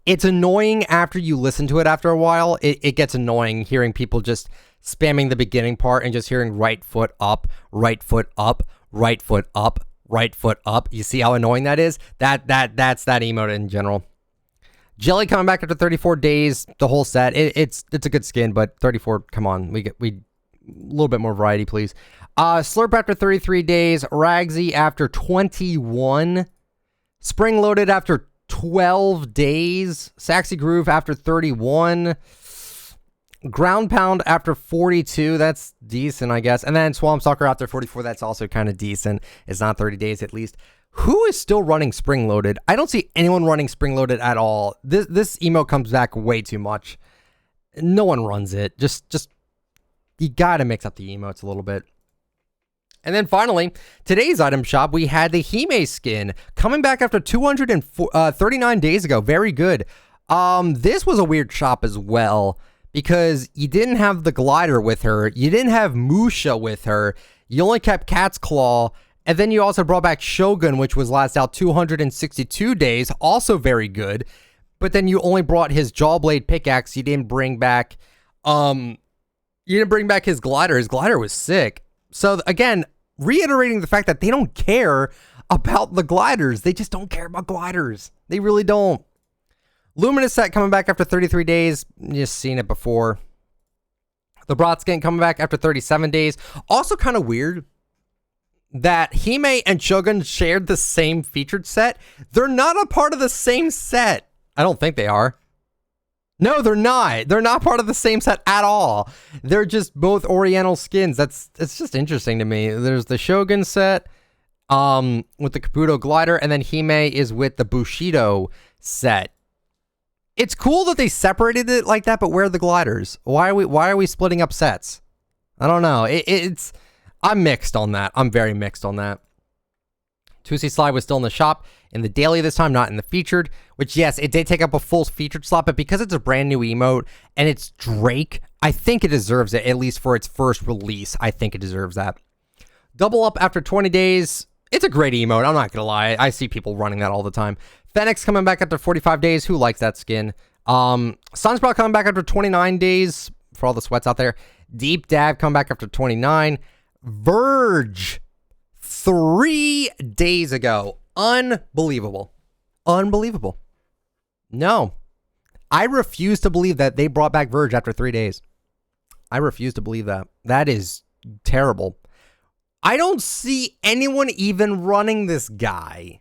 it's annoying after you listen to it after a while. It gets annoying hearing people just spamming the beginning part and just hearing right foot up, right foot up, right foot up, right foot up. You see how annoying that is? That's that emote in general. Jelly coming back after 34 days, the whole set. It's a good skin, but 34, come on. We a little bit more variety, please. Slurp after 33 days, Ragsy after 21 Spring Loaded after 12 days. Saxy Groove after 31. Ground Pound after 42. That's decent, I guess. And then Swamp Soccer after 44. That's also kind of decent. It's not 30 days at least. Who is still running Spring Loaded? I don't see anyone running Spring Loaded at all. This emote comes back way too much. No one runs it. Just you gotta mix up the emotes a little bit. And then finally, today's item shop, we had the Hime skin coming back after 239 days ago. Very good. This was a weird shop as well because you didn't have the glider with her. You didn't have Musha with her. You only kept Cat's Claw. And then you also brought back Shogun, which was last out 262 days. Also very good. But then you only brought his Jawblade pickaxe. You didn't bring back his glider. His glider was sick. So again, reiterating the fact that they don't care about the gliders. They just don't care about gliders. They really don't. Luminous set coming back after 33 days. Just seen it before. The Brat skin coming back after 37 days. Also kind of weird that Hime and Shogun shared the same featured set. They're not a part of the same set. I don't think they are. No, they're not. They're not part of the same set at all. They're just both Oriental skins. It's just interesting to me. There's the Shogun set with the Kabuto glider, and then Hime is with the Bushido set. It's cool that they separated it like that, but where are the gliders? Why are we splitting up sets? I don't know. I'm mixed on that. I'm very mixed on that. 2C Slide was still in the shop in the daily this time, not in the featured, which yes, it did take up a full featured slot, but because it's a brand new emote and it's Drake, I think it deserves it, at least for its first release. I think it deserves that. Double Up after 20 days. It's a great emote. I'm not going to lie. I see people running that all the time. Fenix coming back after 45 days. Who likes that skin? Sunsprout coming back after 29 days for all the sweats out there. Deep Dab coming back after 29. Verge 3 days ago. Unbelievable. Unbelievable. No. I refuse to believe that they brought back Verge after 3 days. I refuse to believe that. That is terrible. I don't see anyone even running this guy.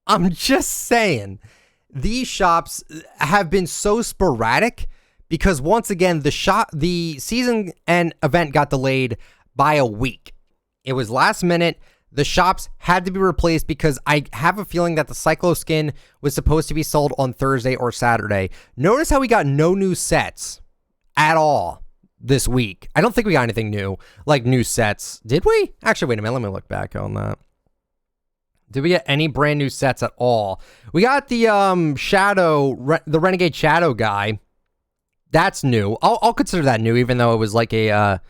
I'm just saying. These shops have been so sporadic because once again, the season and event got delayed by a week. It was last minute. The shops had to be replaced because I have a feeling that the Cyclo skin was supposed to be sold on Thursday or Saturday. Notice how we got no new sets at all this week. I don't think we got anything new, like new sets. Did we? Actually, wait a minute. Let me look back on that. Did we get any brand new sets at all? We got the the Renegade Shadow guy. That's new. I'll consider that new, even though it was like a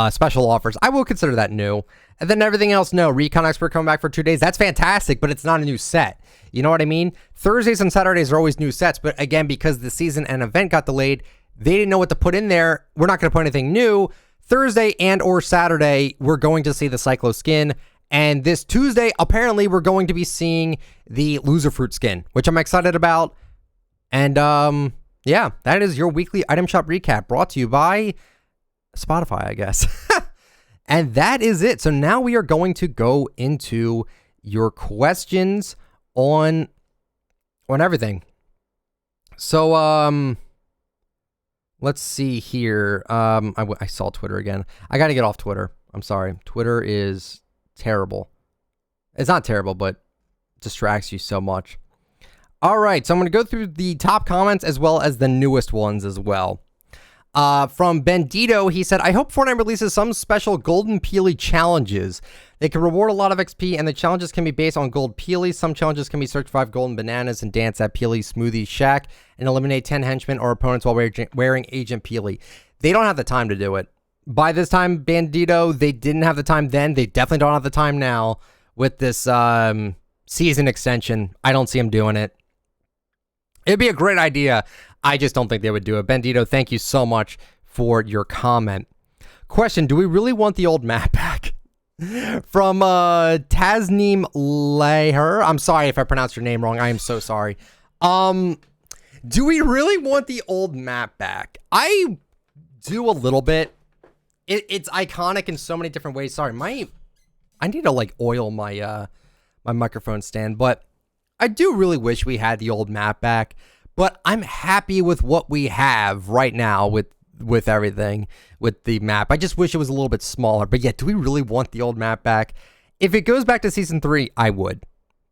special offers. I will consider that new. And then everything else, no. Recon Expert coming back for 2 days. That's fantastic, but it's not a new set. You know what I mean? Thursdays and Saturdays are always new sets, but again, because the season and event got delayed, they didn't know what to put in there. We're not going to put anything new. Thursday and or Saturday, we're going to see the Cyclo skin. And this Tuesday, apparently, we're going to be seeing the Loserfruit skin, which I'm excited about. And yeah, that is your weekly item shop recap brought to you by Spotify, I guess. And that is it. So now we are going to go into your questions on everything. So let's see here. I saw Twitter again. I got to get off Twitter. I'm sorry. Twitter is terrible. It's not terrible, but distracts you so much. All right, so I'm going to go through the top comments as well as the newest ones as well. From Bendito, he said, I hope Fortnite releases some special Golden Peely challenges. They can reward a lot of XP, and the challenges can be based on gold Peelies. Some challenges can be search 5 golden bananas and dance at Peely Smoothie Shack and eliminate 10 henchmen or opponents while wearing Agent Peely. They don't have the time to do it. By this time, Bandito, they didn't have the time then. They definitely don't have the time now with this season extension. I don't see them doing it. It'd be a great idea. I just don't think they would do it. Bandito, thank you so much for your comment. Question, do we really want the old map back? From Tasneem Leher. I'm sorry if I pronounced your name wrong. I am so sorry. Do we really want the old map back? I do a little bit. It's iconic in so many different ways. Sorry, I need to like oil my my microphone stand, but I do really wish we had the old map back, but I'm happy with what we have right now with everything, with the map. I just wish it was a little bit smaller. But yeah, do we really want the old map back? If it goes back to Season 3, I would.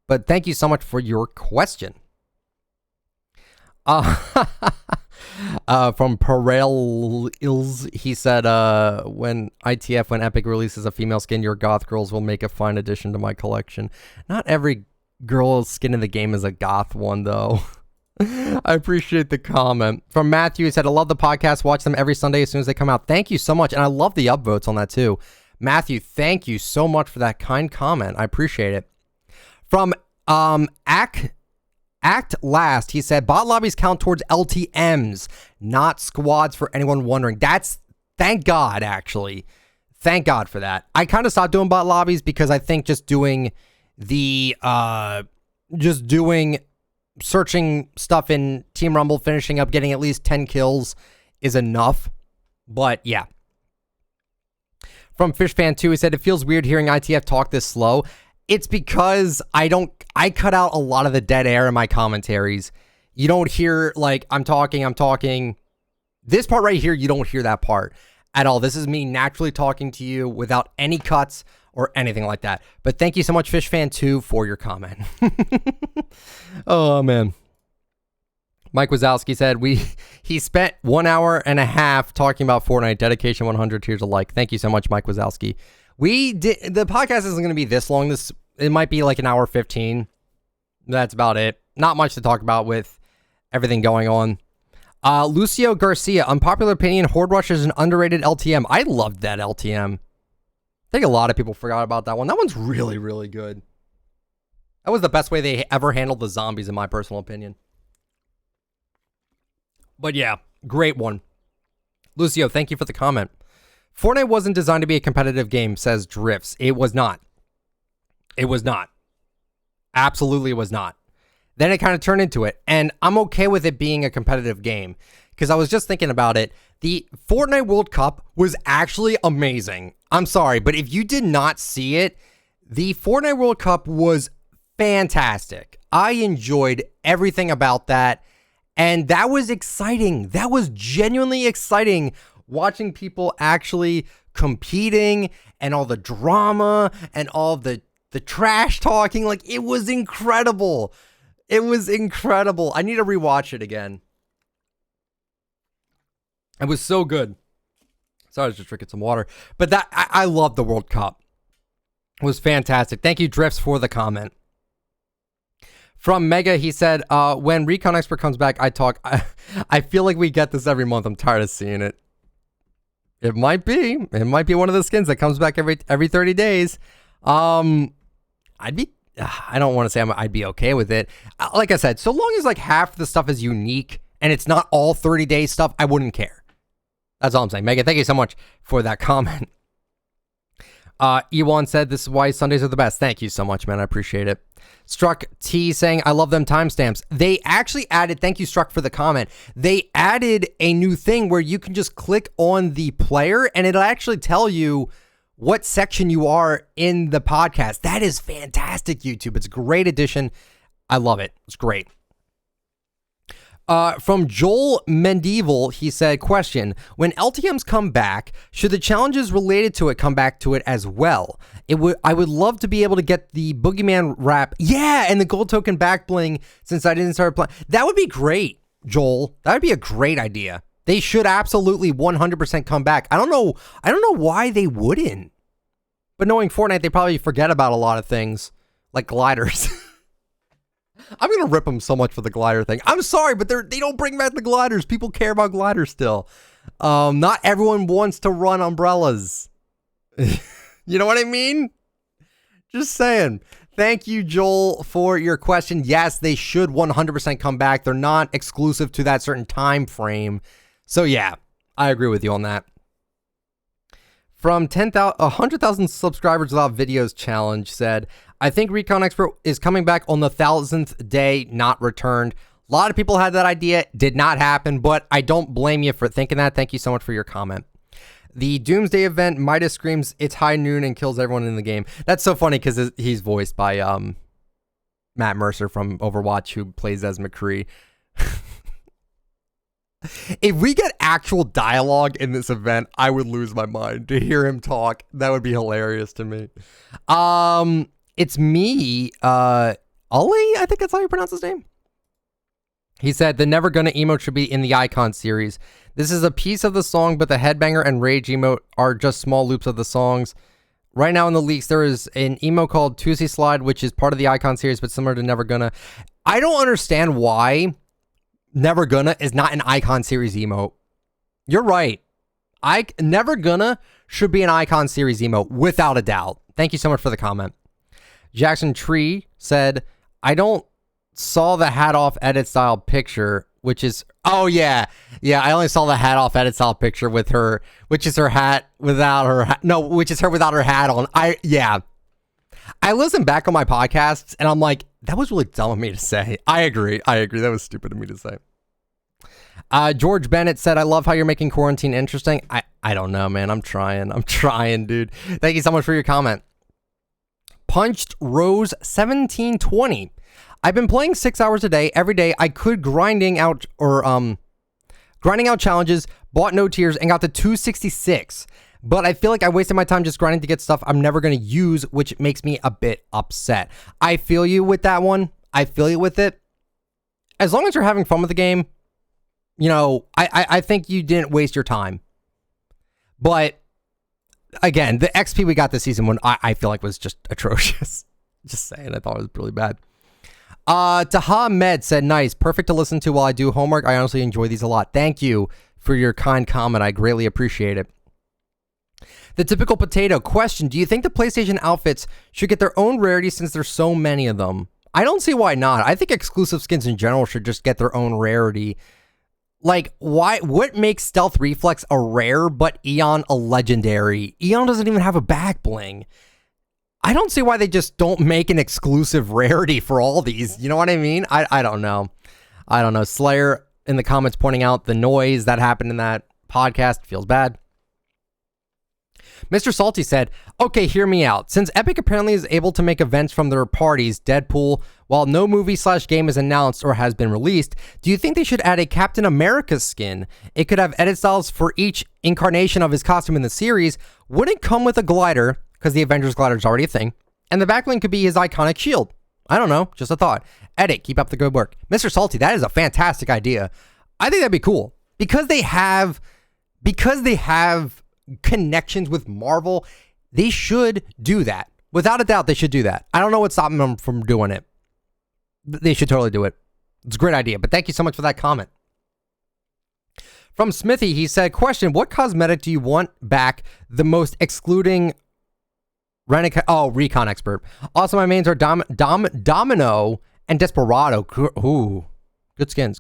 But thank you so much for your question. From Perel, he said, when Epic releases a female skin, your goth girls will make a fine addition to my collection. Not every girl's skin in the game is a goth one, though. I appreciate the comment. From Matthew, he said, I love the podcast. Watch them every Sunday as soon as they come out. Thank you so much. And I love the upvotes on that, too. Matthew, thank you so much for that kind comment. I appreciate it. From Act Last, he said, bot lobbies count towards LTMs, not squads, for anyone wondering. Thank God, actually. Thank God for that. I kind of stopped doing bot lobbies because I think just doing searching stuff in Team Rumble, finishing up, getting at least 10 kills is enough. But yeah. From Fishfan2, he said, it feels weird hearing ITF talk this slow. It's because I cut out a lot of the dead air in my commentaries. You don't hear, like, I'm talking. This part right here, you don't hear that part at all. This is me naturally talking to you without any cuts or anything like that. But thank you so much, Fishfan2, for your comment. Oh, man. Mike Wazowski said, he spent 1 hour and a half talking about Fortnite. Dedication 100 tiers of like. Thank you so much, Mike Wazowski. The podcast isn't going to be this long. It might be like an hour 15. That's about it. Not much to talk about with everything going on. Lucio Garcia, unpopular opinion, Horde Rush is an underrated LTM. I loved that LTM. I think a lot of people forgot about that one. That one's really, really good. That was the best way they ever handled the zombies, in my personal opinion. But yeah, great one. Lucio, thank you for the comment. Fortnite wasn't designed to be a competitive game, says Drifts. It was not. It was not. Absolutely it was not. Then it kind of turned into it. And I'm okay with it being a competitive game. Because I was just thinking about it. The Fortnite World Cup was actually amazing. I'm sorry, but if you did not see it, the Fortnite World Cup was fantastic. I enjoyed everything about that. And that was exciting. That was genuinely exciting. Watching people actually competing and all the drama and all the trash talking. Like, it was incredible. It was incredible. I need to rewatch it again. It was so good. Sorry, I was just drinking some water. But I love the World Cup. It was fantastic. Thank you, Drifts, for the comment. From Mega, he said, when Recon Expert comes back, I feel like we get this every month. I'm tired of seeing it. It might be. It might be one of the skins that comes back every 30 days. I don't want to say I'd be okay with it. Like I said, so long as like half the stuff is unique and it's not all 30-day stuff, I wouldn't care. That's all I'm saying. Megan, thank you so much for that comment. Ewan said, this is why Sundays are the best. Thank you so much, man. I appreciate it. Struck T saying, I love them timestamps. They actually added, thank you, Struck, for the comment. They added a new thing where you can just click on the player and it'll actually tell you what section you are in the podcast. That is fantastic, YouTube. It's a great addition. I love it. It's great. From Joel Mendevil, he said, question, when LTMs come back, should the challenges related to it come back to it as well? I would love to be able to get the Boogeyman wrap. Yeah, and the gold token back bling since I didn't start playing. That would be great, Joel. That would be a great idea. They should absolutely 100% come back. I don't know why they wouldn't. But knowing Fortnite, they probably forget about a lot of things, like gliders. I'm going to rip them so much for the glider thing. I'm sorry, but they don't bring back the gliders. People care about gliders still. Not everyone wants to run umbrellas. You know what I mean? Just saying. Thank you, Joel, for your question. Yes, they should 100% come back. They're not exclusive to that certain time frame. So yeah, I agree with you on that. From 100,000 subscribers without videos challenge said, I think Recon Expert is coming back on the 1,000th day, not returned. A lot of people had that idea. Did not happen, but I don't blame you for thinking that. Thank you so much for your comment. The Doomsday event, Midas screams, it's high noon and kills everyone in the game. That's so funny because he's voiced by Matt Mercer from Overwatch who plays as McCree. If we get actual dialogue in this event, I would lose my mind to hear him talk. That would be hilarious to me. It's me, Ollie, I think that's how you pronounce his name. He said, the Never Gonna emote should be in the Icon series. This is a piece of the song, but the Headbanger and Rage emote are just small loops of the songs. Right now in the leaks, there is an emote called Tuesday Slide, which is part of the Icon series, but similar to Never Gonna. I don't understand why Never Gonna is not an Icon series emote. You're right. Never Gonna should be an Icon series emote, without a doubt. Thank you so much for the comment. Jackson Tree said, I don't saw the hat off edit style picture, which is, oh yeah. Yeah, I only saw the hat off edit style picture with her, which is her hat without her, no, which is her without her hat on. I listen back on my podcasts and I'm like, that was really dumb of me to say. I agree. That was stupid of me to say. George Bennett said, I love how you're making quarantine interesting. I don't know, man. I'm trying, dude. Thank you so much for your comment. Punched Rose 1720. I've been playing 6 hours a day. Every day I could grinding out challenges, bought no tiers, and got to 266. But I feel like I wasted my time just grinding to get stuff I'm never going to use, which makes me a bit upset. I feel you with that one. I feel you with it. As long as you're having fun with the game, you know, I think you didn't waste your time. But again, the XP we got this season one, I feel like was just atrocious. Just saying, I thought it was really bad. Taha Med said, nice, perfect to listen to while I do homework. I honestly enjoy these a lot. Thank you for your kind comment. I greatly appreciate it. The Typical Potato question, do you think the PlayStation outfits should get their own rarity since there's so many of them? I don't see why not. I think exclusive skins in general should just get their own rarity. Like, why? What makes Stealth Reflex a rare but Eon a legendary? Eon doesn't even have a back bling. I don't see why they just don't make an exclusive rarity for all these. You know what I mean? I don't know. Slayer in the comments pointing out the noise that happened in that podcast feels bad. Mr. Salty said, okay, hear me out. Since Epic apparently is able to make events from their parties, Deadpool, while no movie/game is announced or has been released, do you think they should add a Captain America skin? It could have edit styles for each incarnation of his costume in the series. Wouldn't come with a glider, because the Avengers glider is already a thing, and the backbling could be his iconic shield. I don't know, just a thought. Edit, keep up the good work. Mr. Salty, that is a fantastic idea. I think that'd be cool. Because they have connections with Marvel, they should do that. Without a doubt, they should do that. I don't know what's stopping them from doing it. They should totally do it. It's a great idea, but thank you so much for that comment. From Smithy, he said, question, what cosmetic do you want back the most excluding Recon expert. Also, my mains are Domino and Desperado. Ooh, good skins.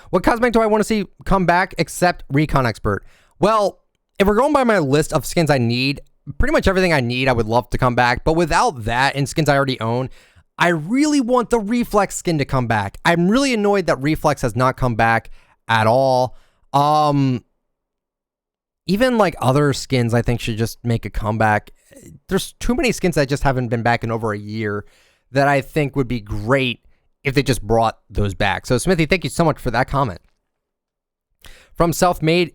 What cosmetic do I want to see come back except Recon expert? Well, if we're going by my list of skins I need, pretty much everything I need I would love to come back. But without that and skins I already own, I really want the Reflex skin to come back. I'm really annoyed that Reflex has not come back at all. Even like other skins I think should just make a comeback. There's too many skins that just haven't been back in over a year that I think would be great if they just brought those back. So Smithy, thank you so much for that comment. From Self-Made,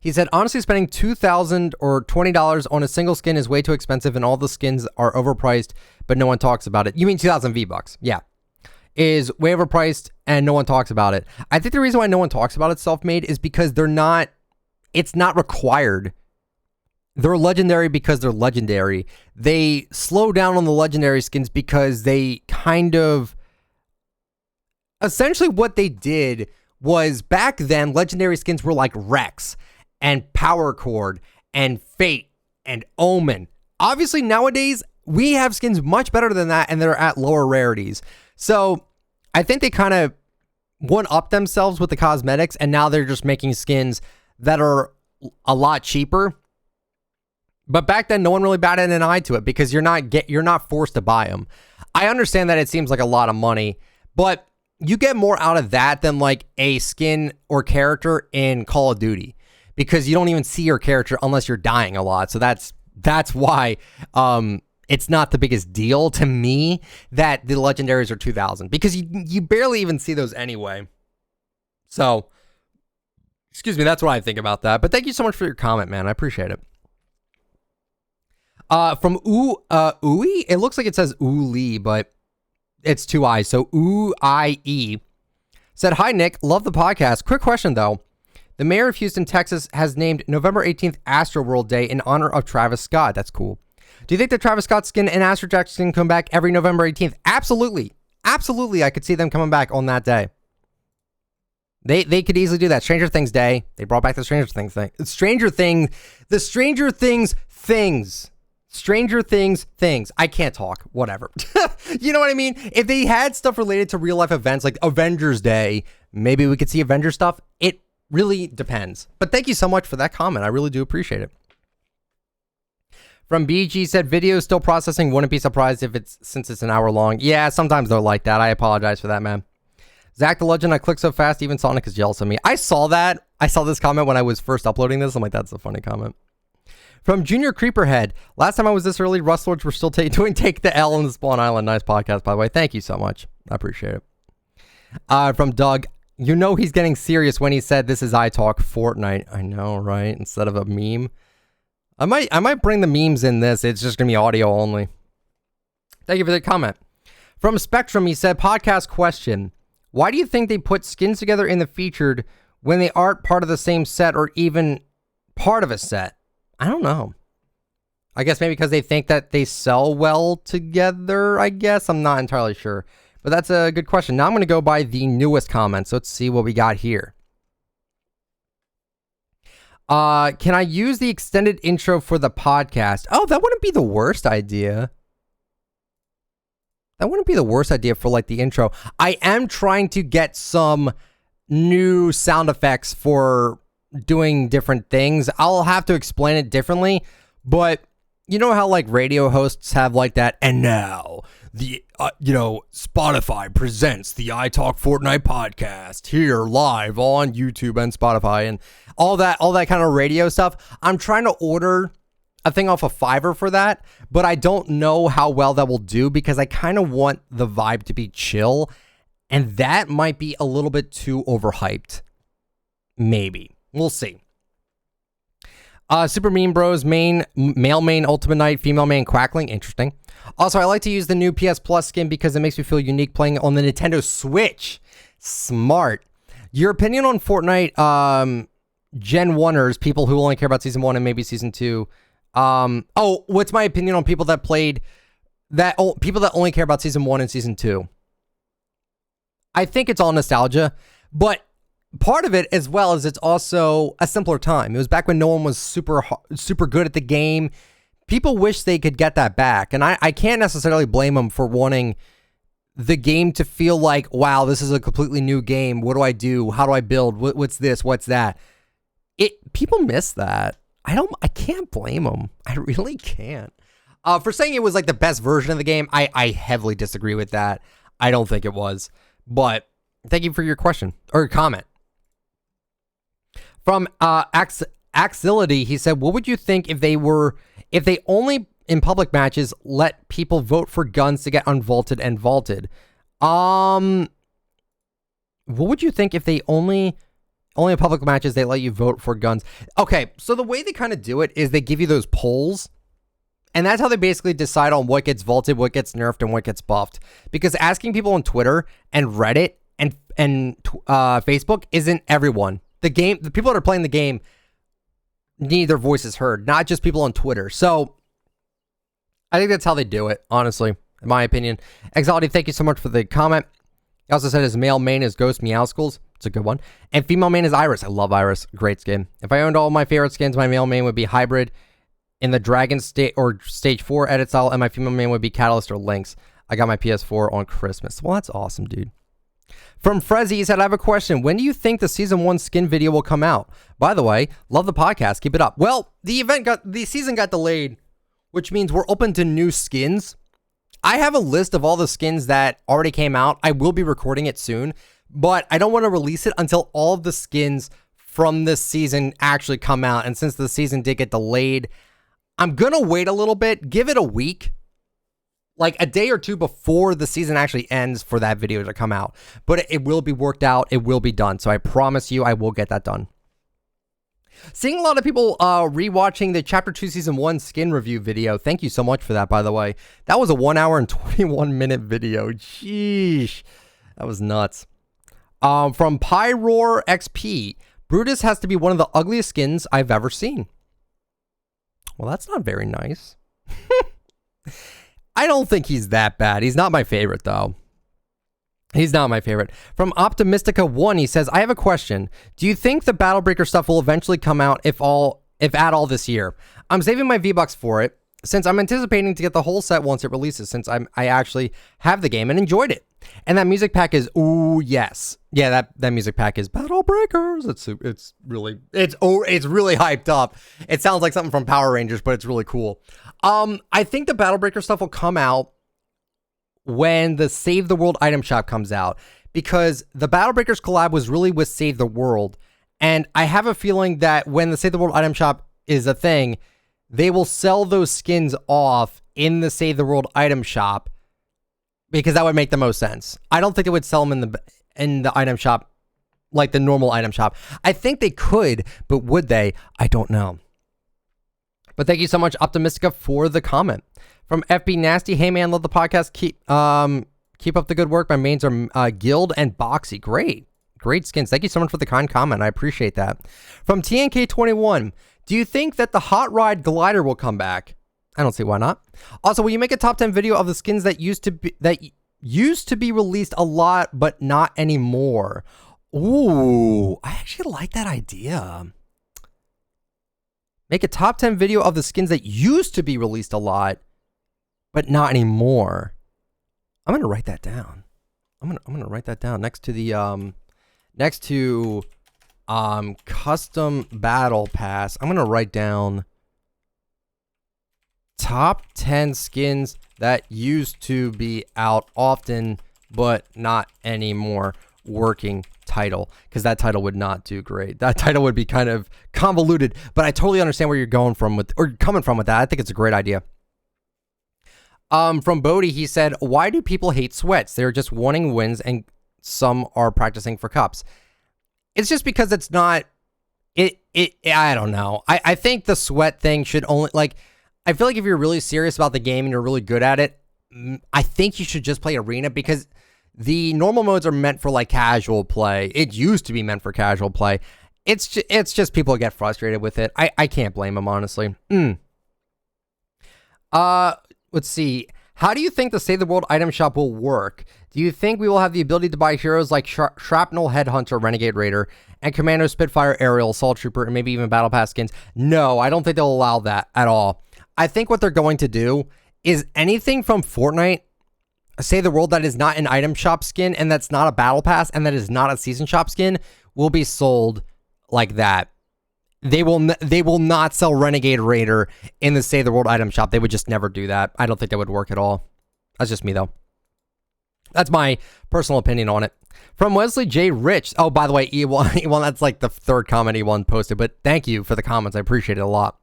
he said, honestly, spending $2,000 or $20 on a single skin is way too expensive and all the skins are overpriced, but no one talks about it. You mean 2,000 V-Bucks? Yeah. Is way overpriced and no one talks about it. I think the reason why no one talks about it, Self-Made, is because it's not required. They're legendary because they're legendary. They slow down on the legendary skins because they kind of, essentially what they did was back then, legendary skins were like Rex and Power Chord and Fate and Omen. Obviously, nowadays, we have skins much better than that, and they're at lower rarities. So I think they kind of one-up themselves with the cosmetics, and now they're just making skins that are a lot cheaper. But back then, no one really batted an eye to it because you're not forced to buy them. I understand that it seems like a lot of money, but you get more out of that than like a skin or character in Call of Duty because you don't even see your character unless you're dying a lot. So that's why it's not the biggest deal to me that the legendaries are 2,000 because you barely even see those anyway. So, excuse me, that's what I think about that. But thank you so much for your comment, man. I appreciate it. From Ooey, it looks like it says Ooly, but it's 2 I's. So Ooie said, "Hi Nick, love the podcast. Quick question though. The mayor of Houston, Texas has named November 18th Astroworld Day in honor of Travis Scott." That's cool. "Do you think the Travis Scott skin and Astro Jack skin come back every November 18th? Absolutely. Absolutely. I could see them coming back on that day. They could easily do that. Stranger Things Day. They brought back the Stranger Things thing. Stranger Things. I can't talk. Whatever. You know what I mean? If they had stuff related to real life events like Avengers Day, maybe we could see Avengers stuff. It really depends. But thank you so much for that comment. I really do appreciate it. From BG said, "Video is still processing. Wouldn't be surprised if since it's an hour long." Yeah, sometimes they're like that. I apologize for that, man. Zach the Legend, "I click so fast, even Sonic is jealous of me." I saw that. I saw this comment when I was first uploading this. I'm like, that's a funny comment. From Junior Creeperhead, "Last time I was this early, Rust Lords were still doing Take the L on the Spawn Island." Nice podcast, by the way. Thank you so much. I appreciate it. From Doug, "You know he's getting serious when he said this is ITalkFortnite." I know, right? Instead of a meme. I might bring the memes in this. It's just going to be audio only. Thank you for the comment. From Spectrum, he said, "Podcast question. Why do you think they put skins together in the featured when they aren't part of the same set or even part of a set?" I don't know. I guess maybe because they think that they sell well together, I guess. I'm not entirely sure. But that's a good question. Now I'm going to go by the newest comments. Let's see what we got here. "Can I use the extended intro for the podcast?" Oh, that wouldn't be the worst idea. That wouldn't be the worst idea for like the intro. I am trying to get some new sound effects for doing different things. I'll have to explain it differently, but you know how like radio hosts have like that, "And now the Spotify presents the ITalkFortnite podcast here live on YouTube and Spotify," and all that kind of radio stuff. I'm trying to order a thing off of Fiverr for that, but I don't know how well that will do because I kind of want the vibe to be chill, and that might be a little bit too overhyped. Maybe. We'll see. Super Mean Bros, male main Ultimate Night, female main Quackling. Interesting. Also, I like to use the new PS Plus skin because it makes me feel unique playing on the Nintendo Switch. Smart. Your opinion on Fortnite Gen 1ers, people who only care about Season 1 and maybe Season 2. What's my opinion on people that people that only care about Season 1 and Season 2? I think it's all nostalgia, but part of it as well is it's also a simpler time. It was back when no one was super good at the game. People wish they could get that back, and I can't necessarily blame them for wanting the game to feel like, wow, this is a completely new game. What do I do? How do I build? What's this? What's that? People miss that. I can't blame them. I really can't. For saying it was like the best version of the game, I heavily disagree with that. I don't think it was, but thank you for your question or comment. From Axility, he said, "What would you think if they only in public matches let people vote for guns to get unvaulted and vaulted?" What would you think if they only in public matches they let you vote for guns? Okay, so the way they kind of do it is they give you those polls, and that's how they basically decide on what gets vaulted, what gets nerfed, and what gets buffed. Because asking people on Twitter and Reddit and Facebook isn't everyone. The people that are playing the game need their voices heard, not just people on Twitter. So I think that's how they do it, honestly, in my opinion. Exalty, thank you so much for the comment. He also said his male main is Ghost Meow Schools. It's a good one. And female main is Iris. I love Iris. Great skin. If I owned all my favorite skins, my male main would be Hybrid in the Dragon State or Stage 4 edit style, and my female main would be Catalyst or Lynx. I got my PS4 on Christmas. Well, that's awesome, dude. From Frezzy, he said, "I have a question. When do you think the Season 1 skin video will come out? By the way, love the podcast. Keep it up." Well, the season got delayed, which means we're open to new skins. I have a list of all the skins that already came out. I will be recording it soon, but I don't want to release it until all of the skins from this season actually come out. And since the season did get delayed, I'm going to wait a little bit, give it a week, like a day or two before the season actually ends for that video to come out. But it will be worked out. It will be done. So I promise you I will get that done. Seeing a lot of people rewatching the Chapter 2 Season 1 skin review video. Thank you so much for that, by the way. That was a 1 hour and 21 minute video. Sheesh. That was nuts. From Pyroar XP, Brutus has to be one of the ugliest skins I've ever seen. Well, that's not very nice. I don't think he's that bad. He's not my favorite, though. He's not my favorite. From Optimistica1, he says, I have a question. Do you think the Battle Breaker stuff will eventually come out if at all this year? I'm saving my V-Bucks for it, since I'm anticipating to get the whole set once it releases, since I actually have the game and enjoyed it. And that music pack is, ooh, yes. Yeah, that music pack is Battle Breakers. It's really hyped up. It sounds like something from Power Rangers, but it's really cool. I think the Battle Breaker stuff will come out when the Save the World item shop comes out, because the Battle Breakers collab was really with Save the World. And I have a feeling that when the Save the World item shop is a thing, they will sell those skins off in the Save the World item shop, because that would make the most sense. I don't think they would sell them in the item shop, like the normal item shop. I think they could, but would they? I don't know. But thank you so much, Optimistica, for the comment. From FB Nasty, hey man, love the podcast. Keep up the good work. My mains are Guild and Boxy. Great skins. Thank you so much for the kind comment. I appreciate that. From TNK21, do you think that the Hot Ride glider will come back? I don't see why not. Also, will you make a top 10 video of the skins that used to be released a lot but not anymore? Ooh, I actually like that idea. Make a top 10 video of the skins that used to be released a lot but not anymore. I'm gonna write that down. I'm gonna write that down next to the custom battle pass. I'm gonna write down top 10 skins that used to be out often but not anymore. Working title, because that title would not do great. That title would be kind of convoluted, but I totally understand where you're coming from with that. I think it's a great idea. From Bodie, he said, why do people hate sweats? They're just wanting wins and some are practicing for cups. It's just because it's not, I don't know. I think the sweat thing should only, like, I feel like if you're really serious about the game and you're really good at it, I think you should just play arena, because the normal modes are meant for like casual play. It used to be meant for casual play. It's just people get frustrated with it. I can't blame them, honestly. Let's see. How do you think the Save the World item shop will work? Do you think we will have the ability to buy heroes like Shrapnel, Headhunter, Renegade Raider, and Commando, Spitfire, Aerial, Assault Trooper, and maybe even Battle Pass skins? No, I don't think they'll allow that at all. I think what they're going to do is anything from Fortnite, Save the World, that is not an item shop skin, and that's not a Battle Pass, and that is not a season shop skin, will be sold like that. They will not sell Renegade Raider in the Save the World item shop. They would just never do that. I don't think that would work at all. That's just me, though. That's my personal opinion on it. From Wesley J. Rich. Oh, by the way, E1, that's like the third comment E1 posted, but thank you for the comments. I appreciate it a lot.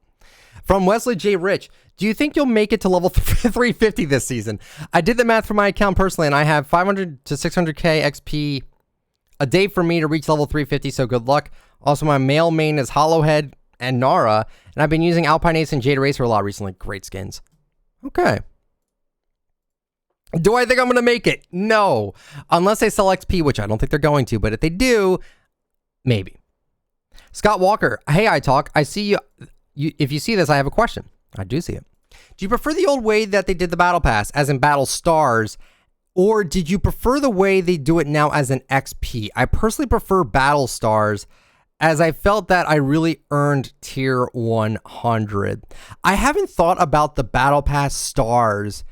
From Wesley J. Rich. Do you think you'll make it to level 350 this season? I did the math for my account personally, and I have 500 to 600k XP a day for me to reach level 350, so good luck. Also, my male main is Hollowhead and Nara, and I've been using Alpine Ace and Jade Racer a lot recently. Great skins. Okay. Do I think I'm going to make it? No. Unless they sell XP, which I don't think they're going to, but if they do, maybe. Scott Walker. Hey, iTalk. I see you. If you see this, I have a question. I do see it. Do you prefer the old way that they did the Battle Pass, as in Battle Stars, or did you prefer the way they do it now as an XP? I personally prefer Battle Stars, as I felt that I really earned tier 100. I haven't thought about the Battle Pass Stars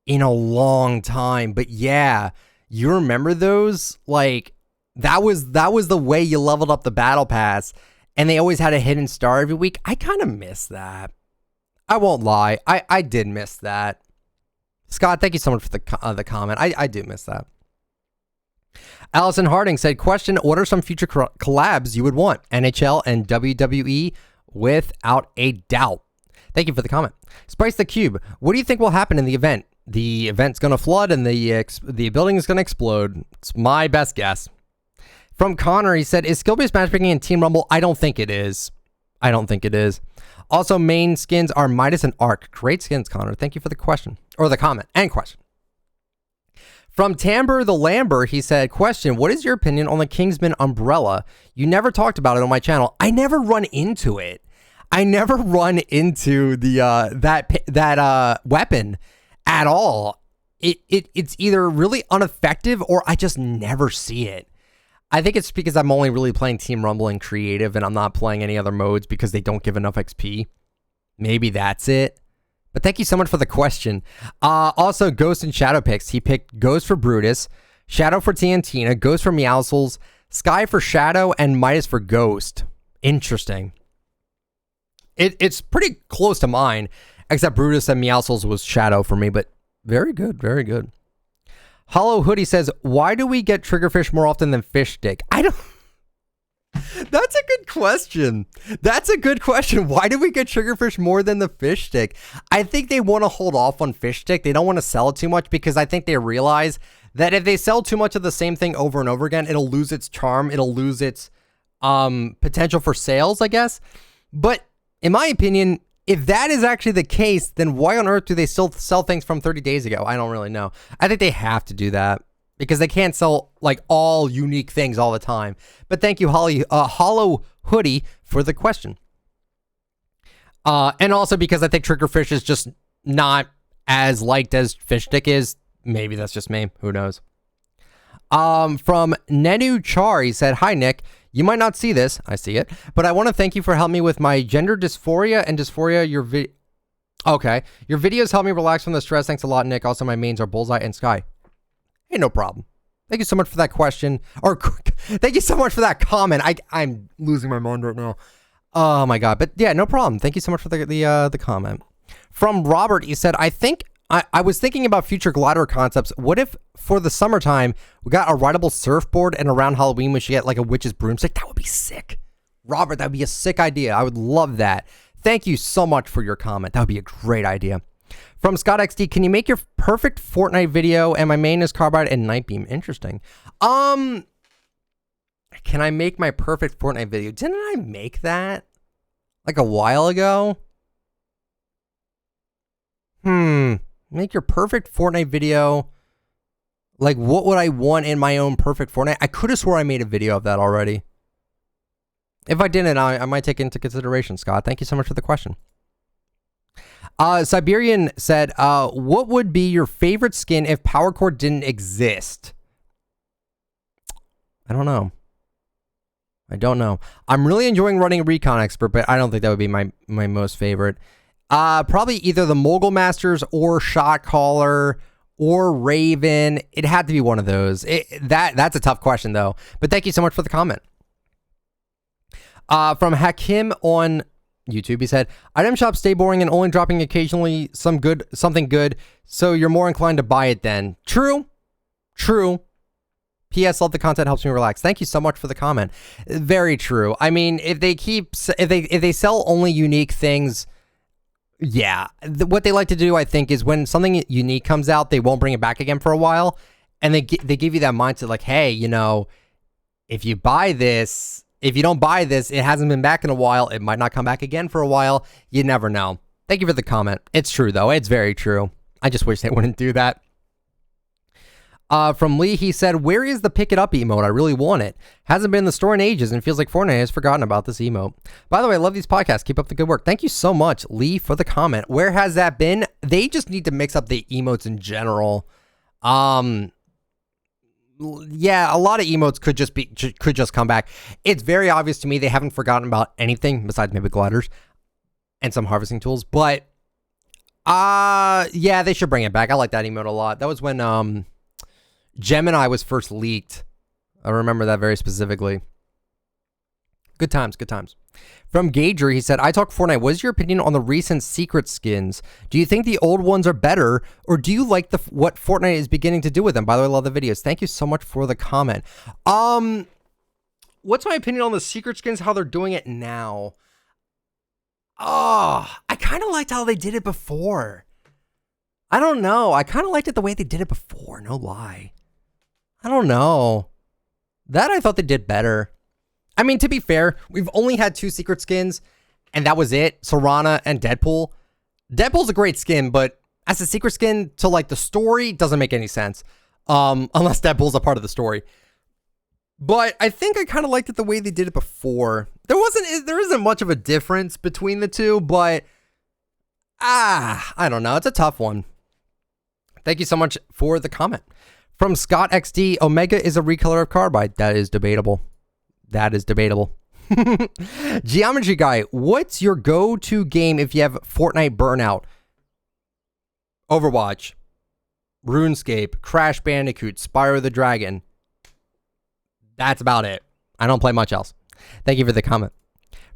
in a long time, but yeah, you remember those? Like, that was the way you leveled up the Battle Pass, and they always had a hidden star every week. I kind of miss that. I won't lie. I did miss that. Scott, thank you so much for the comment. I do miss that. Allison Harding said, question, what are some future collabs you would want? NHL and WWE, without a doubt. Thank you for the comment. Spice the Cube, what do you think will happen in the event? the event's going to flood and the building is going to explode. It's my best guess. From Connor, he said, is skill-based matchmaking in Team Rumble? I don't think it is. I don't think it is. Also, main skins are Midas and Arc. Great skins, Connor. Thank you for the question. Or the comment and question. From Tamber the Lamber, he said, question, what is your opinion on the Kingsman umbrella? You never talked about it on my channel. I never run into it. I never run into the that weapon at all. It's either really ineffective or I just never see it. I think it's because I'm only really playing Team Rumble and Creative and I'm not playing any other modes because they don't give enough XP. Maybe that's it. But thank you so much for the question. Also, Ghost and Shadow picks. He picked Ghost for Brutus, Shadow for Tiantina, Ghost for Meowscles, Sky for Shadow, and Midas for Ghost. Interesting. It's pretty close to mine, except Brutus and Meowscles was Shadow for me, but very good, very good. Hollow Hoodie says, why do we get triggerfish more often than fish stick? I don't... That's a good question. That's a good question. Why do we get triggerfish more than the fish stick? I think they want to hold off on fish stick. They don't want to sell it too much because I think they realize that if they sell too much of the same thing over and over again, it'll lose its charm. It'll lose its potential for sales, I guess. But in my opinion, if that is actually the case, then why on earth do they still sell things from 30 days ago? I don't really know. I think they have to do that because they can't sell like all unique things all the time. But thank you, Hollow Hoodie, for the question. And also because I think triggerfish is just not as liked as fish stick is. Maybe that's just me. Who knows? From Nenu Char, he said, hi, Nick. You might not see this. I see it. But I want to thank you for helping me with my gender dysphoria and dysphoria. Your videos help me relax from the stress. Thanks a lot, Nick. Also, my mains are Bullseye and Sky. Hey, no problem. Thank you so much for that question. Or thank you so much for that comment. I'm losing my mind right now. Oh, my God. But yeah, no problem. Thank you so much for the comment. From Robert, he said, I was thinking about future glider concepts. What if for the summertime, we got a rideable surfboard and around Halloween we should get like a witch's broomstick? That would be sick. Robert, that would be a sick idea. I would love that. Thank you so much for your comment. That would be a great idea. From Scott XD, can you make your perfect Fortnite video? And my main is Carbide and Nightbeam. Interesting. Can I make my perfect Fortnite video? Didn't I make that like a while ago? Make your perfect Fortnite video. Like, what would I want in my own perfect Fortnite? I could have swore I made a video of that already. If I didn't, I might take it into consideration, Scott. Thank you so much for the question. Siberian said, what would be your favorite skin if Power Core didn't exist? I don't know. I don't know. I'm really enjoying running Recon Expert, but I don't think that would be my most favorite. Probably either the Mogul Masters or Shot Caller or Raven. It had to be one of those. That's a tough question though. But thank you so much for the comment. From Hakim on YouTube, he said, item shops stay boring and only dropping occasionally something good, so you're more inclined to buy it then. True. P.S. Love the content, helps me relax. Thank you so much for the comment. Very true. I mean, if they sell only unique things, yeah, what they like to do, I think, is when something unique comes out, they won't bring it back again for a while, and they give you that mindset like, hey, you know, if you don't buy this, it hasn't been back in a while. It might not come back again for a while. You never know. Thank you for the comment. It's true, though. It's very true. I just wish they wouldn't do that. From Lee, he said, where is the pick it up emote? I really want it. Hasn't been in the store in ages and feels like Fortnite has forgotten about this emote. By the way, I love these podcasts. Keep up the good work. Thank you so much, Lee, for the comment. Where has that been? They just need to mix up the emotes in general. Yeah, a lot of emotes could just come back. It's very obvious to me they haven't forgotten about anything besides maybe gliders and some harvesting tools. But yeah, they should bring it back. I like that emote a lot. That was when Gemini was first leaked. I remember that very specifically. Good times, good times. From Gager, he said, ITalkFortnite, what is your opinion on the recent secret skins? Do you think the old ones are better, or do you like what Fortnite is beginning to do with them? By the way, I love the videos. Thank you so much for the comment. What's my opinion on the secret skins, how they're doing it now? Oh, I kind of liked how they did it before. I don't know. I kind of liked it the way they did it before. No lie. I don't know. That I thought they did better. I mean, to be fair, we've only had 2 secret skins, and that was it. Serana and Deadpool. Deadpool's a great skin, but as a secret skin to like the story doesn't make any sense. Unless Deadpool's a part of the story. But I think I kind of liked it the way they did it before. There isn't much of a difference between the two, but I don't know. It's a tough one. Thank you so much for the comment. From Scott XD, Omega is a recolor of Carbide. That is debatable. That is debatable. Geometry Guy, what's your go-to game if you have Fortnite Burnout? Overwatch, RuneScape, Crash Bandicoot, Spyro the Dragon. That's about it. I don't play much else. Thank you for the comment.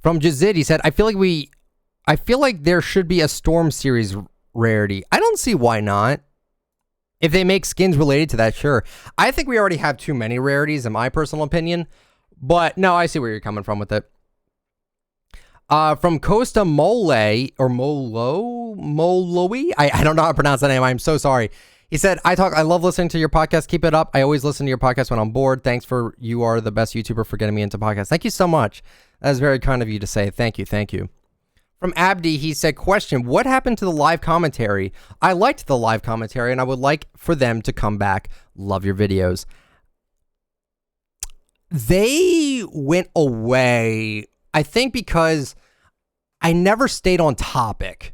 From Jazid, he said, I feel like there should be a Storm series rarity. I don't see why not. If they make skins related to that, sure. I think we already have too many rarities, in my personal opinion. But no, I see where you're coming from with it. From Costa Mole, or Moloe? I don't know how to pronounce that name. I'm so sorry. He said, I love listening to your podcast. Keep it up. I always listen to your podcast when I'm bored. You are the best YouTuber for getting me into podcasts. Thank you so much. That is very kind of you to say. Thank you. Thank you. From Abdi, he said, question, what happened to the live commentary? I liked the live commentary, and I would like for them to come back. Love your videos. They went away, I think, because I never stayed on topic.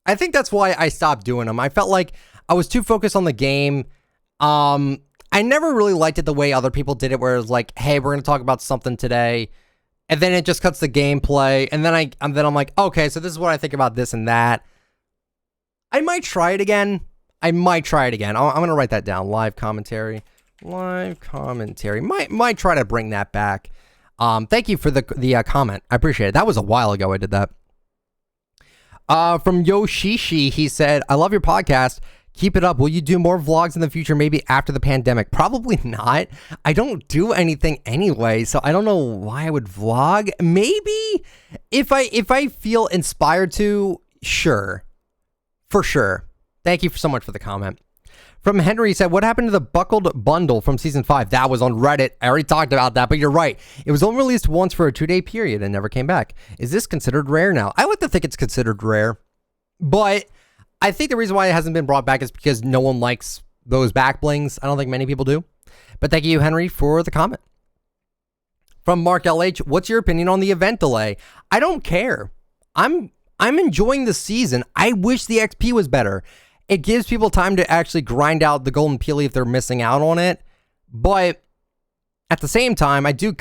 I think that's why I stopped doing them. I felt like I was too focused on the game. I never really liked it the way other people did it, where it was like, hey, we're going to talk about something today. And then it just cuts the gameplay. And then I'm like, okay, so this is what I think about this and that. I might try it again. I'm going to write that down. Live commentary. Live commentary. Might try to bring that back. Thank you for the comment. I appreciate it. That was a while ago I did that. From Yoshishi, he said, I love your podcast. Keep it up. Will you do more vlogs in the future, maybe after the pandemic? Probably not. I don't do anything anyway, so I don't know why I would vlog. Maybe if I feel inspired to, sure. For sure. Thank you so much for the comment. From Henry, he said, what happened to the buckled bundle from season 5? That was on Reddit. I already talked about that, but you're right. It was only released once for a 2-day period and never came back. Is this considered rare now? I like to think it's considered rare, but I think the reason why it hasn't been brought back is because no one likes those back blings. I don't think many people do. But thank you, Henry, for the comment. From Mark LH, what's your opinion on the event delay? I don't care. I'm enjoying the season. I wish the XP was better. It gives people time to actually grind out the golden peely if they're missing out on it. But at the same time, I do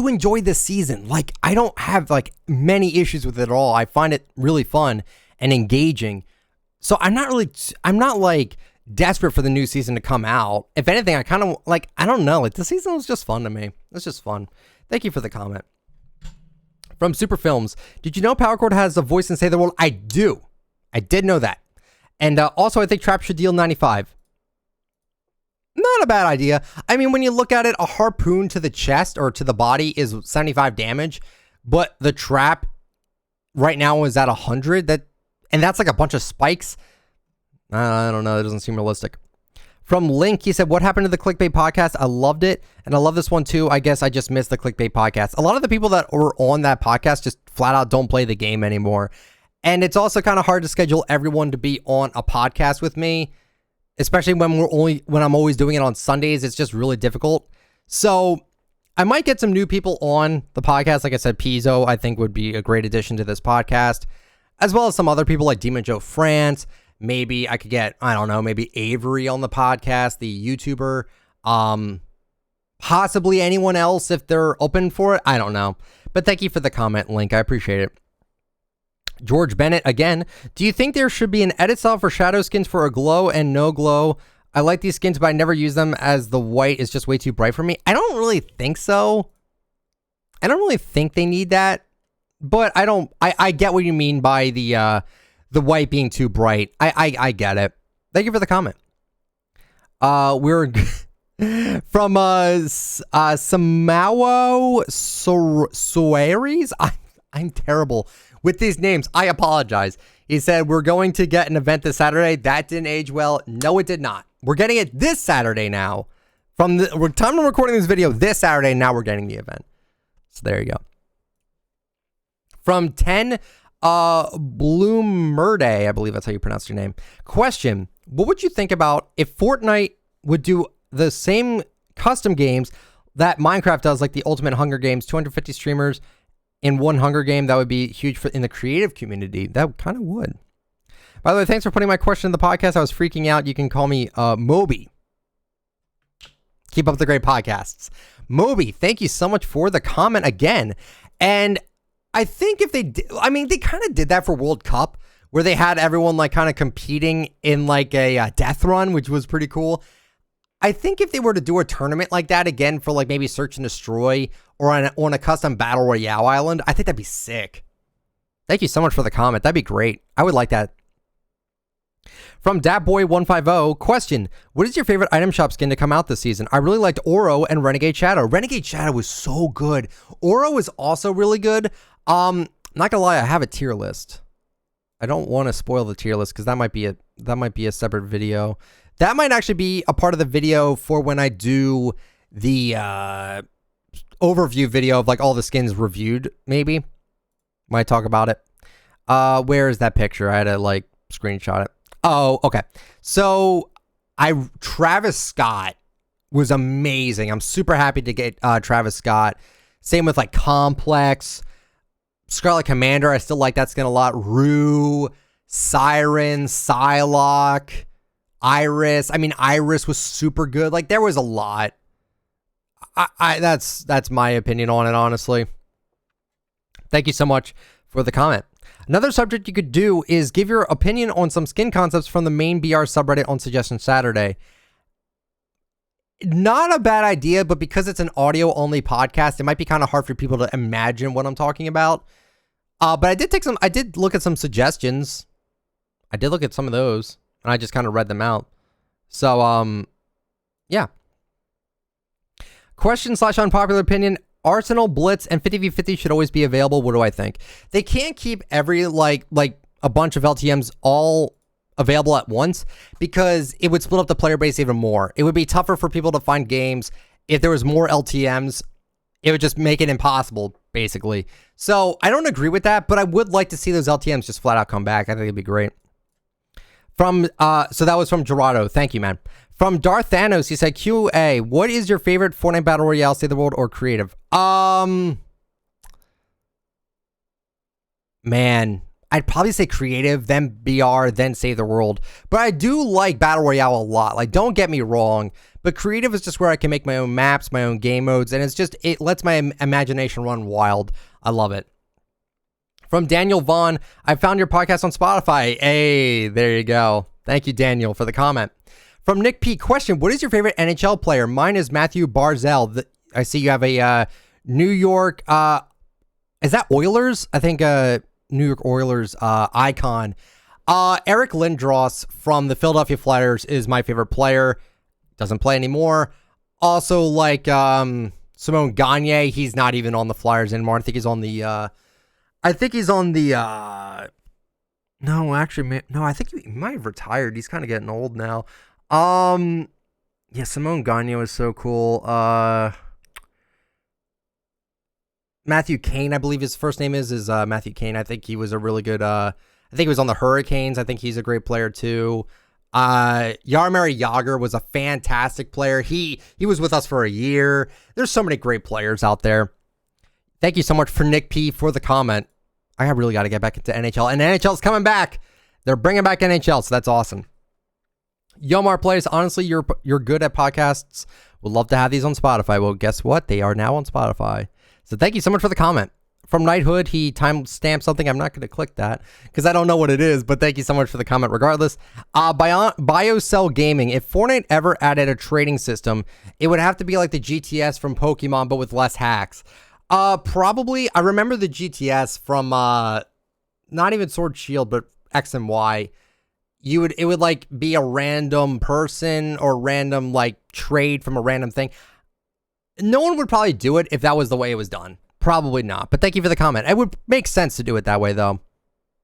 enjoy this season. Like, I don't have like many issues with it at all. I find it really fun and engaging. So I'm not like desperate for the new season to come out. If anything, I kind of like, I don't know. Like, the season was just fun to me. It's just fun. Thank you for the comment. From Super Films, did you know Power Chord has a voice in Save the World? I do. I did know that. And also, I think Trap should deal 95. Not a bad idea. I mean, when you look at it, a harpoon to the chest or to the body is 75 damage, but the trap right now is at 100. And that's like a bunch of spikes. I don't know. It doesn't seem realistic. From Link, he said, what happened to the Clickbait podcast? I loved it. And I love this one too. I guess I just missed the Clickbait podcast. A lot of the people that were on that podcast just flat out don't play the game anymore. And it's also kind of hard to schedule everyone to be on a podcast with me, especially when I'm always doing it on Sundays. It's just really difficult. So I might get some new people on the podcast. Like I said, Pizzo, I think, would be a great addition to this podcast, as well as some other people like Demon Joe France. Maybe I could get, I don't know, maybe Avery on the podcast, the YouTuber. Possibly anyone else if they're open for it. I don't know. But thank you for the comment, Link. I appreciate it. George Bennett, again, do you think there should be an edit style for shadow skins for a glow and no glow? I like these skins, but I never use them as the white is just way too bright for me. I don't really think so. I don't really think they need that, but I get what you mean by the white being too bright. I get it. Thank you for the comment. We're from Samawo Soares. I'm terrible with these names. I apologize. He said, we're going to get an event this Saturday. That didn't age well. No, it did not. We're getting it this Saturday now. From the time of recording this video, this Saturday, now we're getting the event. So there you go. From 10 Bloomerde, I believe that's how you pronounce your name. Question, what would you think about if Fortnite would do the same custom games that Minecraft does, like the Ultimate Hunger Games, 250 streamers in one Hunger Game? That would be huge in the creative community. That kind of would. By the way, thanks for putting my question in the podcast. I was freaking out. You can call me Moby. Keep up the great podcasts. Moby, thank you so much for the comment again. And I think if they did, I mean, they kind of did that for World Cup, where they had everyone like kind of competing in like a death run, which was pretty cool. I think if they were to do a tournament like that again for like maybe Search and Destroy or on a custom Battle Royale island, I think that'd be sick. Thank you so much for the comment. That'd be great. I would like that. From Datboy150, question, what is your favorite item shop skin to come out this season? I really liked Oro and Renegade Shadow. Renegade Shadow was so good. Oro is also really good. Not gonna lie, I have a tier list. I don't want to spoil the tier list because that might be a separate video. That might actually be a part of the video for when I do the overview video of like all the skins reviewed, maybe. When I talk about it. Where is that picture? I had to like screenshot it. Oh, okay. So Travis Scott was amazing. I'm super happy to get Travis Scott. Same with like Complex, Scarlet Commander. I still like that skin a lot. Rue, Siren, Psylocke, Iris. I mean, Iris was super good. Like there was a lot. That's my opinion on it, honestly. Thank you so much for the comment. Another subject you could do is give your opinion on some skin concepts from the main BR subreddit on Suggestion Saturday. Not a bad idea, but because it's an audio-only podcast, it might be kind of hard for people to imagine what I'm talking about. But I did look at some suggestions. I did look at some of those, and I just kind of read them out. So, yeah. Question / unpopular opinion. Arsenal, Blitz, and 50v50 should always be available. What do I think? They can't keep every, like a bunch of LTMs all available at once because it would split up the player base even more. It would be tougher for people to find games. If there was more LTMs, it would just make it impossible, basically. So I don't agree with that, but I would like to see those LTMs just flat out come back. I think it'd be great. So that was from Gerardo. Thank you, man. From Darth Thanos, he said, QA, what is your favorite Fortnite Battle Royale, Save the World, or Creative? Man, I'd probably say Creative, then BR, then Save the World. But I do like Battle Royale a lot. Like, don't get me wrong, but Creative is just where I can make my own maps, my own game modes, and it lets my imagination run wild. I love it. From Daniel Vaughn, I found your podcast on Spotify. Hey, there you go. Thank you, Daniel, for the comment. From Nick P, question, what is your favorite NHL player? Mine is Matthew Barzal. I see you have a New York, is that Oilers? I think New York Oilers icon. Eric Lindros from the Philadelphia Flyers is my favorite player. Doesn't play anymore. Also like Simone Gagne. He's not even on the Flyers anymore. I think he's on the no, actually, no, I think he might have retired. He's kind of getting old now. Yeah, Simone Gagne was so cool. Matthew Kane, I believe his first name is Matthew Kane. I think he was a really good, I think he was on the Hurricanes. I think he's a great player too. Jaromir Jagr was a fantastic player. He was with us for a year. There's so many great players out there. Thank you so much for Nick P for the comment. I really got to get back into NHL, and NHL's coming back. They're bringing back NHL, so that's awesome. Yomar plays, honestly, you're good at podcasts. Would love to have these on Spotify. Well, guess what? They are now on Spotify. So thank you so much for the comment. From Knighthood, he timestamped something. I'm not going to click that because I don't know what it is, but thank you so much for the comment regardless. BioCell Gaming, if Fortnite ever added a trading system, it would have to be like the GTS from Pokemon, but with less hacks. Probably. I remember the GTS from not even Sword Shield, but X and Y. It would like be a random person or random like trade from a random thing. No one would probably do it if that was the way it was done. Probably not. But thank you for the comment. It would make sense to do it that way though.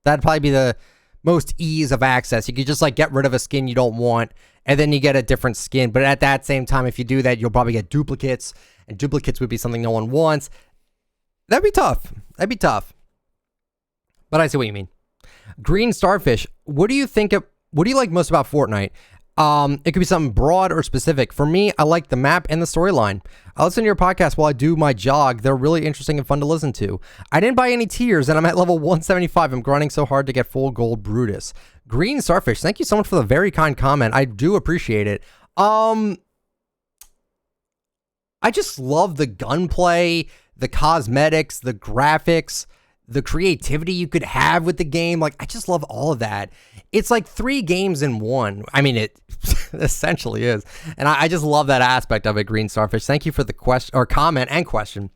That'd probably be the most ease of access. You could just like get rid of a skin you don't want, and then you get a different skin. But at that same time, if you do that, you'll probably get duplicates, and duplicates would be something no one wants. That'd be tough. That'd be tough. But I see what you mean. Green Starfish, what do you like most about Fortnite? It could be something broad or specific. For me, I like the map and the storyline. I listen to your podcast while I do my jog. They're really interesting and fun to listen to. I didn't buy any tiers, and I'm at level 175. I'm grinding so hard to get full gold Brutus. Green Starfish, thank you so much for the very kind comment. I do appreciate it. I just love the gunplay, the cosmetics, the graphics, the creativity you could have with the game. Like, I just love all of that. It's like 3 games in one. I mean, it essentially is. And I just love that aspect of it, Green Starfish. Thank you for the question or comment and question.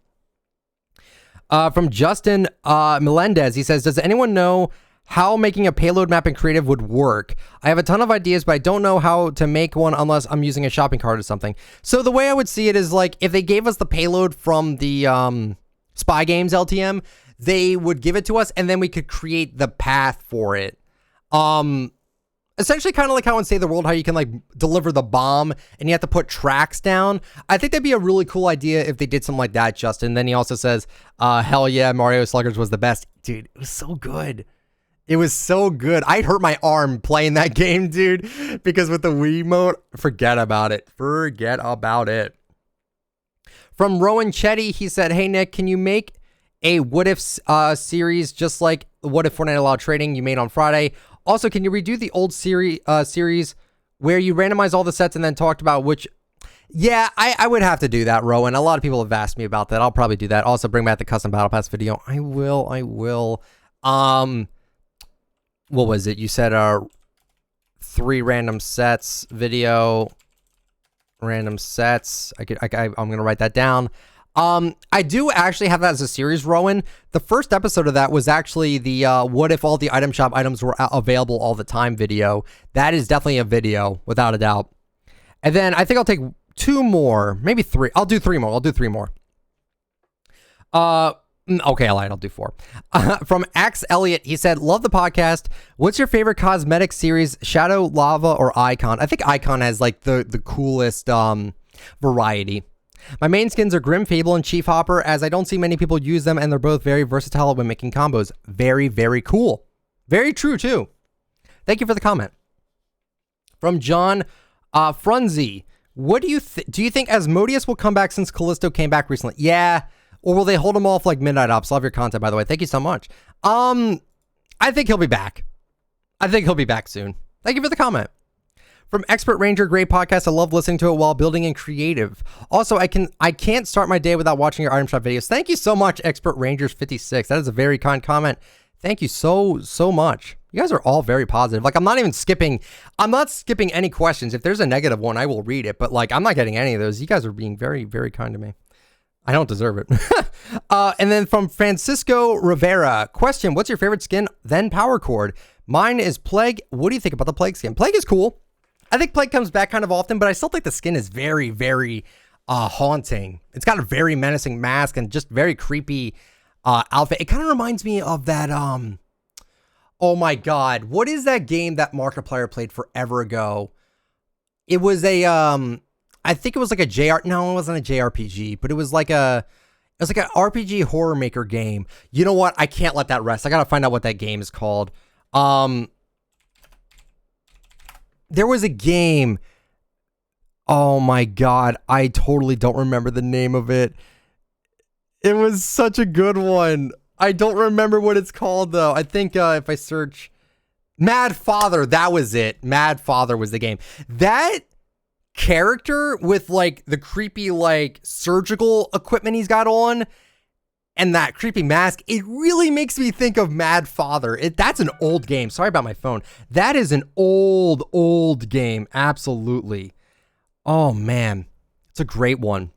From Justin Melendez, he says, does anyone know how making a payload map in creative would work? I have a ton of ideas, but I don't know how to make one unless I'm using a shopping cart or something. So the way I would see it is like if they gave us the payload from the Spy Games LTM, they would give it to us and then we could create the path for it. Essentially kind of like how in Save the World, how you can like deliver the bomb and you have to put tracks down. I think that'd be a really cool idea if they did something like that, Justin. Then he also says, hell yeah, Mario Sluggers was the best. Dude, it was so good. It was so good. I hurt my arm playing that game, dude, because with the Wiimote, forget about it. Forget about it. From Rowan Chetty, he said, hey, Nick, can you make a What If series just like What If Fortnite Allowed Trading you made on Friday? Also, can you redo the old series where you randomize all the sets and then talked about which... Yeah, I would have to do that, Rowan. A lot of people have asked me about that. I'll probably do that. Also, bring back the custom Battle Pass video. I will. What was it? You said 3 random sets video. Random sets. I'm going to write that down. I do actually have that as a series, Rowan. The first episode of that was actually the what if all the item shop items were available all the time video. That is definitely a video, without a doubt. And then I think I'll take 2 more, maybe 3. I'll do 3 more. Okay, I lied. I'll do 4. From Axe Elliott, he said, love the podcast. What's your favorite cosmetic series, Shadow, Lava, or Icon? I think Icon has like the coolest variety. My main skins are Grim, Fable, and Chief Hopper, as I don't see many people use them, and they're both very versatile when making combos. Very, very cool. Very true, too. Thank you for the comment. From John Frunzi, what do you think Asmodeus will come back since Callisto came back recently? Yeah. Or will they hold him off like Midnight Ops? Love your content, by the way. Thank you so much. I think he'll be back. I think he'll be back soon. Thank you for the comment. From Expert Ranger, great podcast. I love listening to it while building in creative. Also, I can't start my day without watching your item shop videos. Thank you so much, Expert Rangers 56. That is a very kind comment. Thank you so much. You guys are all very positive. Like, I'm not skipping any questions. If there's a negative one, I will read it. But like, I'm not getting any of those. You guys are being very, very kind to me. I don't deserve it. And then from Francisco Rivera, question, what's your favorite skin? Then Power Chord. Mine is Plague. What do you think about the Plague skin? Plague is cool. I think Plague comes back kind of often, but I still think the skin is very, very haunting. It's got a very menacing mask and just very creepy outfit. It kind of reminds me of that, oh my God, what is that game that Markiplier played forever ago? It was a, I think it was like a no, it wasn't a JRPG, but it was like an RPG horror maker game. You know what? I can't let that rest. I got to find out what that game is called. There was a game. Oh my God. I totally don't remember the name of it. It was such a good one. I don't remember what it's called though. I think if I search Mad Father, that was it. Mad Father was the game. That character with like the creepy like surgical equipment he's got on and that creepy mask, it really makes me think of Mad Father. That's an old game. Sorry about my phone. That is an old game. Absolutely. Oh man, it's a great one.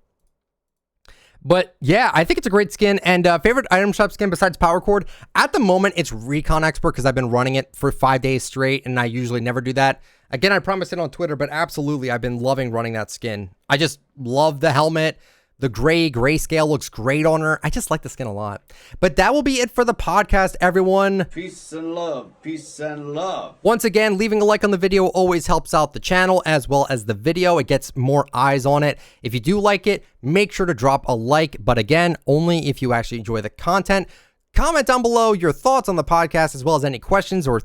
But yeah, I think it's a great skin. And favorite item shop skin besides Power Chord? At the moment, it's Recon Expert because I've been running it for 5 days straight and I usually never do that. Again, I promised it on Twitter, but absolutely, I've been loving running that skin. I just love the helmet. The grayscale looks great on her. I just like the skin a lot. But that will be it for the podcast, everyone. Peace and love. Peace and love. Once again, leaving a like on the video always helps out the channel as well as the video. It gets more eyes on it. If you do like it, make sure to drop a like. But again, only if you actually enjoy the content. Comment down below your thoughts on the podcast as well as any questions or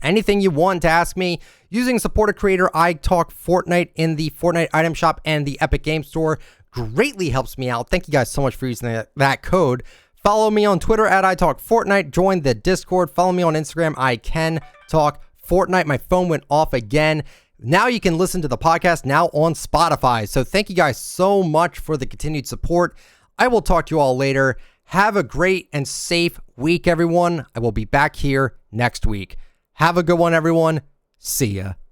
anything you want to ask me. Using support a creator, ITalkFortnite in the Fortnite item shop and the Epic Game Store greatly helps me out. Thank you guys so much for using that code. Follow me on Twitter at ITalkFortnite. Join the Discord. Follow me on Instagram. I can talk Fortnite. My phone went off again. Now you can listen to the podcast now on Spotify. So thank you guys so much for the continued support. I will talk to you all later. Have a great and safe week, everyone. I will be back here next week. Have a good one, everyone. See ya.